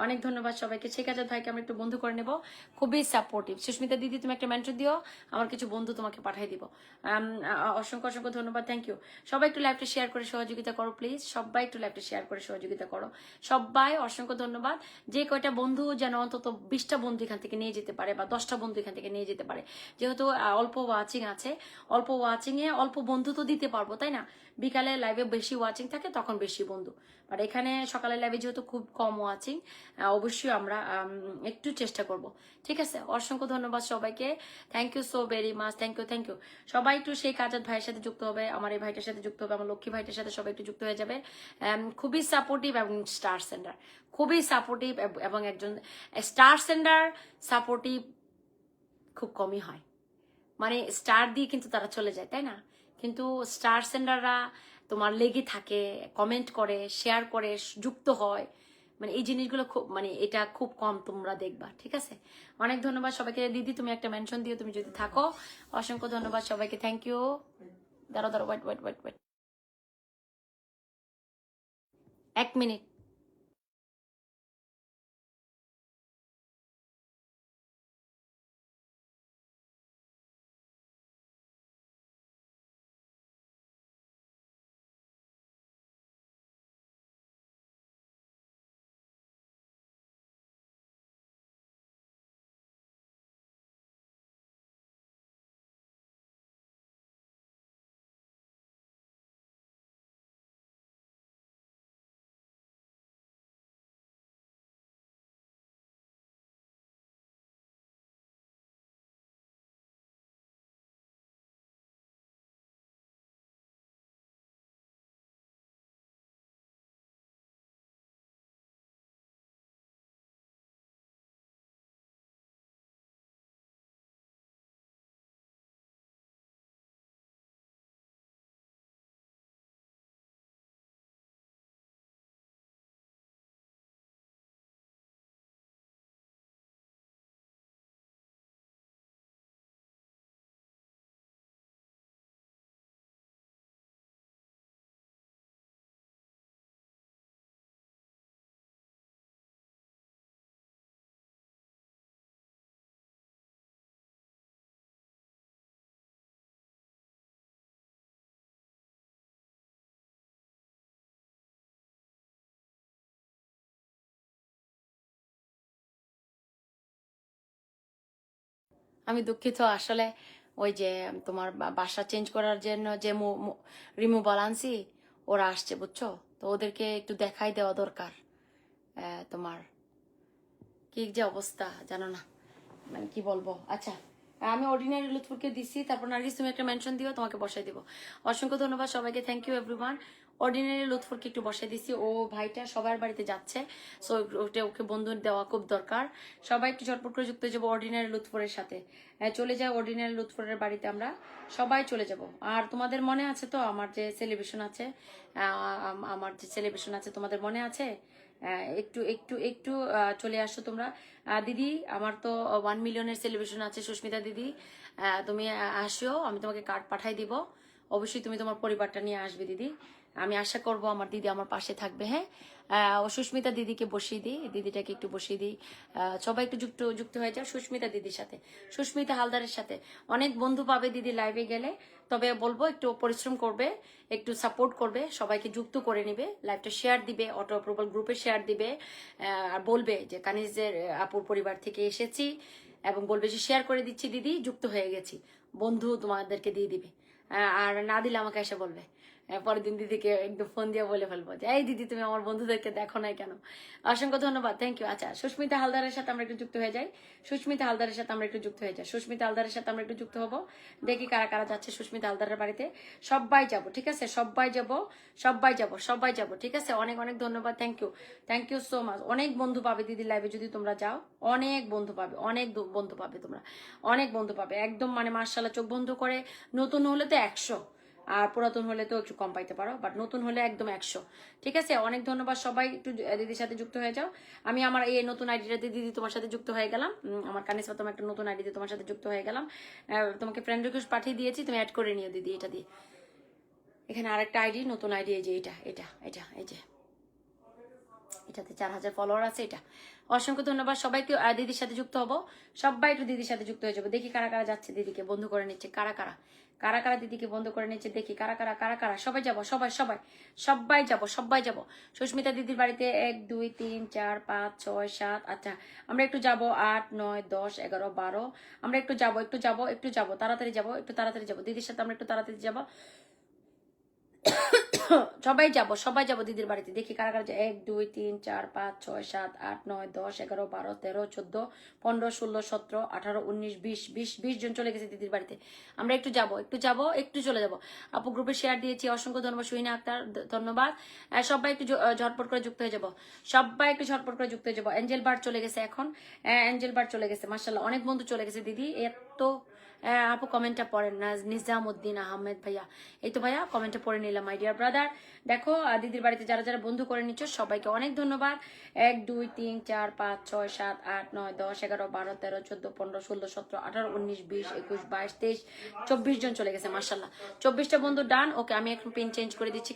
অনেক ধন্যবাদ সবাইকে। শেখ আজাদ ভাইকে আমরা একটু বন্ধু করে নেব, খুবই সাপোর্টিভ। সুস্মিতা দিদি তুমি একটা মেনশন দিও, আমার কিছু বন্ধু তোমাকে পাঠিয়ে দিব। অসংখ্য অসংখ্য ধন্যবাদ, থ্যাংক ইউ। সবাই একটু লাইভটা শেয়ার করে সহযোগিতা করো প্লিজ, সবাই একটু লাইভটা শেয়ার করে সহযোগিতা করো সবাই। অসংখ্য ধন্যবাদ। যে কয়টা বন্ধু যেন অন্তত 20টা বন্ধু এখান থেকে নিয়ে যেতে পারে, বা 10টা বন্ধু এখান থেকে নিয়ে যেতে পারে, যেহেতু অল্প ওয়াচিং আছে, অল্প ওয়াচিং এ অল্প বন্ধু তো দিতে পারবো, তাই না? বিকালে লাইভে বেশি ওয়াচিং থাকে, তখন বেশি বন্ধু। বাট এখানে সকালের লাইভে যেহেতু খুব কম ওয়াচিং, অবশ্যই আমরা একটু চেষ্টা করব, ঠিক আছে? অসংখ্য ধন্যবাদ সবাইকে, thank you so very much, thank you, thank you. সবাই একটু শেখ আজাদ ভাইয়ের সাথে যুক্ত হবে, আমার এই ভাইটার সাথে যুক্ত হবে, আমার লক্ষ্মী ভাইটার সাথে সবাই একটু যুক্ত হয়ে যাবে। খুবই সাপোর্টিভ এবং স্টার সেন্ডার, খুবই সাপোর্টিভ, এবং একজন স্টার সেন্ডার সাপোর্টিভ খুব কমই হয়, মানে স্টার দিয়ে কিন্তু তারা চলে যায়, তাই না? কিন্তু স্টার সেন্ডাররা তোমার লেগে থাকে, কমেন্ট করে, শেয়ার করে, যুক্ত হয়, মানে এই জিনিসগুলো খুব, মানে এটা খুব কম তোমরা দেখবা, ঠিক আছে? অনেক ধন্যবাদ সবাইকে। দিদি তুমি একটা মেনশন দিও তুমি যদি থাকো, অসংখ্য ধন্যবাদ সবাইকে, থ্যাংক ইউ। দাঁড়ো দাঁড়ো, wait wait wait wait, 1 minute. আমি দুঃখিত আসলে ওই যে তোমার বাসা চেঞ্জ করার জন্য যে রিমুভাল আনছি ওরা আসছে বুঝছো, তো ওদেরকে একটু দেখাই দেওয়া দরকার। তোমার কি যে অবস্থা জানো না, মানে কি বলবো। আচ্ছা আমি অর্ডিনারি লুৎফুরকে দিছি, তারপর নার্গিস তুমি একটা মেনশন দিও, তোমাকে বসাই দিব। অসংখ্য ধন্যবাদ সবাইকে, থ্যাংক ইউ এভরিওয়ান। অর্ডিনারি লুৎফুরকে একটু বসাই দিছি, ও ভাইটা সবার বাড়িতে যাচ্ছে, সো ওকে বন্ধু দেওয়া খুব দরকার। সবাই একটু ঝটপট করে যুক্ত হয়ে যাবো অর্ডিনারি লুৎফুরের সাথে। চলে যাও অর্ডিনারি লুৎফুরের বাড়িতে, আমরা সবাই চলে যাব। আর তোমাদের মনে আছে তো আমার যে সেলিব্রেশন আছে, তোমাদের মনে আছে? একটু একটু একটু চলে আসো তোমরা। দিদি আমার তো 1 মিলিয়নের সেলিব্রেশন আছে, সুস্মিতা দিদি তুমি আসিও, আমি তোমাকে কার্ড পাঠাই দিব। অবশ্যই তুমি তোমার পরিবারটা নিয়ে আসবে দিদি, আমি আশা করব আমার দিদি আমার পাশে থাকবে। হ্যাঁ, ও সুস্মিতা দিদিকে বসিয়ে দিই, দিদিটাকে একটু বসিয়ে দিই। সবাই একটু যুক্ত হয়ে যাও সুস্মিতা দিদির সাথে, সুস্মিতা হালদারের সাথে। অনেক বন্ধু পাবে দিদি লাইভে গেলে, তবে বলবো একটু পরিশ্রম করবে, একটু সাপোর্ট করবে, সবাইকে যুক্ত করে নিবে, লাইভটা শেয়ার দিবে, অটো অ্যাপ্রুভাল গ্রুপে শেয়ার দিবে, আর বলবে যে কানিজের আপুর পরিবার থেকে এসেছি, এবং বলবে যে শেয়ার করে দিচ্ছি দিদি, যুক্ত হয়ে গেছি, বন্ধু তোমাদেরকে দিয়ে দিবে। আর না দিলে আমাকে এসে বলবে, পরের দিন দিদিকে একদম ফোন দিয়ে বলে ফেলবো যে এই দিদি তুমি আমার বন্ধুদেরকে দেখো নাই কেন। অসংখ্য ধন্যবাদ, থ্যাংক ইউ। আচ্ছা সুস্মিতা হালদারের সাথে আমরা একটু যুক্ত হয়ে যাই, সুস্মিতা হালদারের সাথে আমরা একটু যুক্ত হয়ে যাই, সুস্মিতা হালদারের সাথে আমরা একটু যুক্ত হবো। দেখি কারা কারা যাচ্ছে সুস্মিতা হালদারের বাড়িতে। সবাই যাব, ঠিক আছে, সবাই যাব, সবাই যাব, সবাই যাব, ঠিক আছে। অনেক অনেক ধন্যবাদ, থ্যাংক ইউ সো মাচ। অনেক বন্ধু পাবে দিদির লাইভে যদি তোমরা যাও, অনেক বন্ধু পাবে, অনেক বন্ধু পাবে তোমরা, অনেক বন্ধু পাবে একদম, মানে মার্শাল্লাহ চোখ বন্ধ করে। নতুন হলে তো 100, আর পুরাতন হলে তো একটু কম পাইতে পারো, বাট নতুন হলে একদম 100, ঠিক আছে। অনেক ধন্যবাদ, সবাই একটু দিদির সাথে যুক্ত হয়ে যাও। আমি আমার এই নতুন আইডিটাতে দিদি তোমার সাথে যুক্ত হয়ে গেলাম, আমার কানিস তোমার একটা নতুন আইডিতে তোমার সাথে যুক্ত হয়ে গেলাম। তোমাকে ফ্রেন্ড রিকোয়েস্ট পাঠিয়ে দিয়েছি, তুমি অ্যাড করে নিও দিদি এটা দিয়ে। এখানে আরেকটা আইডি, নতুন আইডি, এই যে এটা এই যে এটাতে 4000 ফলোয়ার আছে এটা। অসংখ্য ধন্যবাদ সবাইকে, দিদির সাথে যুক্ত হবো, সবাই একটু দিদির সাথে যুক্ত হয়ে যাবো। দেখি কারা কারা যাচ্ছে দিদিকে বন্ধু করে নিচ্ছে, কারা কারা দিদিকে বন্ধ করে নিচ্ছে, দেখি কারা কারা। সবাই যাবো, সবাই যাবো সুস্মিতা দিদির বাড়িতে। 1 2 3 4 5 6 7। আচ্ছা আমরা একটু যাবো 8 9 10 11 12, আমরা একটু যাবো, তাড়াতাড়ি যাবো, একটু তাড়াতাড়ি যাবো দিদির সাথে, আমরা একটু তাড়াতাড়ি যাবো। সবাই যাবো দিদির বাড়িতে। দেখি কারা কারা 1 2 3 4 5 6 7 8 9 10 11 12 13 14 15 16 17 18 19 20 জন চলে গেছে দিদির বাড়িতে। আমরা একটু চলে যাবো। আপু গ্রুপে শেয়ার দিয়েছি, অসংখ্য ধন্যবাদ। সুইনা আক্তার ধন্যবাদ। সবাই একটু ঝটপট করে যুক্ত হয়ে যাবো, এঞ্জেল বার চলে গেছে এখন, এঞ্জেল বার চলে গেছে, মাশাআল্লাহ অনেক বন্ধু চলে গেছে দিদি। এত আপু কমেন্টটা পড়েন না, নিজামউদ্দিন আহমেদ ভাইয়া, এই তো ভাইয়া কমেন্টটা পড়ে নিলাম। মাই ডিয়ার ব্রাদার, দেখো দিদির বাড়িতে যারা যারা বন্ধু করে নিচ্ছ সবাইকে অনেক ধন্যবাদ। 1 2 3 4 5 6 7 8 9 10 11 12 13 14 15 16 17 18 19 20 21 22 23 24 জন চলে গেছে, মাশাআল্লাহ 24টা বন্ধু ডান। ওকে আমি এখন পিন চেঞ্জ করে দিচ্ছি।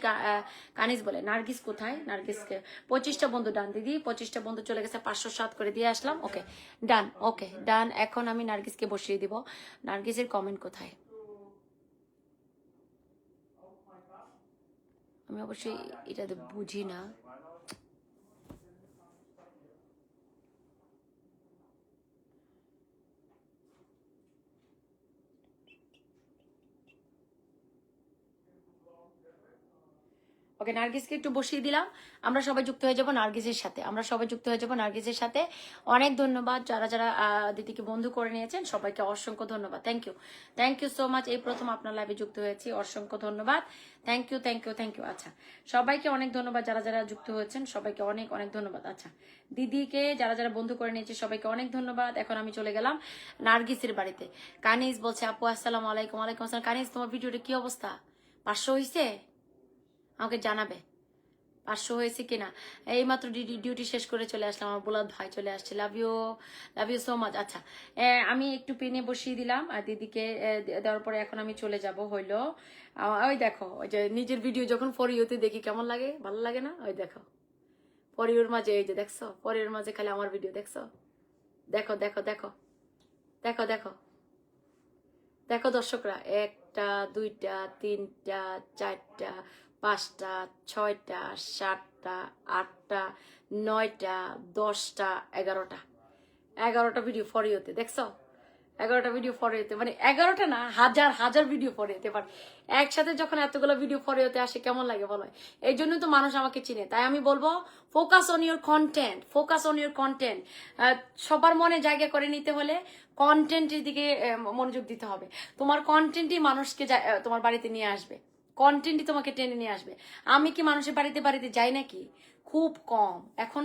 কানিস বলে নার্গিস কোথায়, নার্গিসকে 25টা বন্ধু ডান দিদি, 25টা বন্ধু চলে গেছে, 507 করে দিয়ে আসলাম। ওকে ডান। এখন আমি নার্গিসকে বসিয়ে দিব। নার্গিসের কমেন্ট কোথায়? আমি অবশ্যই এটা বুঝি না। ওকে নার্গিসকে একটু বসিয়ে দিলাম, আমরা সবাই যুক্ত হয়ে যাবো নার্গিসের সাথে। অনেক ধন্যবাদ যারা যারা দিদিকে বন্ধু করে নিয়েছেন, সবাইকে অসংখ্য ধন্যবাদ। Thank you so much. এই প্রথম আপনার লাইভে যুক্ত হয়েছি, অসংখ্য ধন্যবাদ। Thank you. আচ্ছা সবাইকে অনেক ধন্যবাদ, যারা যারা যুক্ত হয়েছেন সবাইকে অনেক অনেক ধন্যবাদ। আচ্ছা দিদিকে যারা যারা বন্ধু করে নিয়েছে সবাইকে অনেক ধন্যবাদ। এখন আমি চলে গেলাম নার্গিসের বাড়িতে। কানিস বলছে আপু আসসালামু আলাইকুম। ওয়ালাইকুম আসসালাম। কানিস তোমার ভিডিওটা কি অবস্থা, 500 হয়েছে? আমাকে জানাবে 500 হয়েছে কিনা। এইমাত্র ডিউটি শেষ করে চলে আসলাম, আমার বুলাদ ভাই চলে আসছে। Love you so much. আচ্ছা আমি একটু পেনে বসিয়ে দিলাম আর দিদিকে দেওয়ার পরে এখন আমি চলে যাব হইলো। ওই দেখো, ওই যে নিজের ভিডিও যখন ফর ইউতে দেখি কেমন লাগে, ভালো লাগে না? ওই দেখো ফর ইউর মাঝে, এই যে দেখছো ফর ইউর মাঝে খালি আমার ভিডিও দেখছো, দেখো দর্শকরা, 1টা 2টা 3টা 4টা 5টা 6টা 7টা 8টা 9টা 10টা 11টা ভিডিও ফর ইউতে দেখছো। 11টা ভিডিও পরে হতে, মানে 11টা না, হাজার হাজার ভিডিও পরে হতে পারে। একসাথে যখন এতগুলো ভিডিও পরে হতে আসে কেমন লাগে বলো? এই জন্য তো মানুষ আমাকে চিনে। তাই আমি বলবো focus on your content, focus on your content. সবার মনে জায়গা করে নিতে হলে কন্টেন্টের দিকে মনোযোগ দিতে হবে। তোমার কন্টেন্টই মানুষকে তোমার বাড়িতে নিয়ে আসবে, কন্টেন্টই তোমাকে টেনে নিয়ে আসবে। আমি কি মানুষের বাড়িতে বাড়িতে যাই নাকি? খুব কম এখন।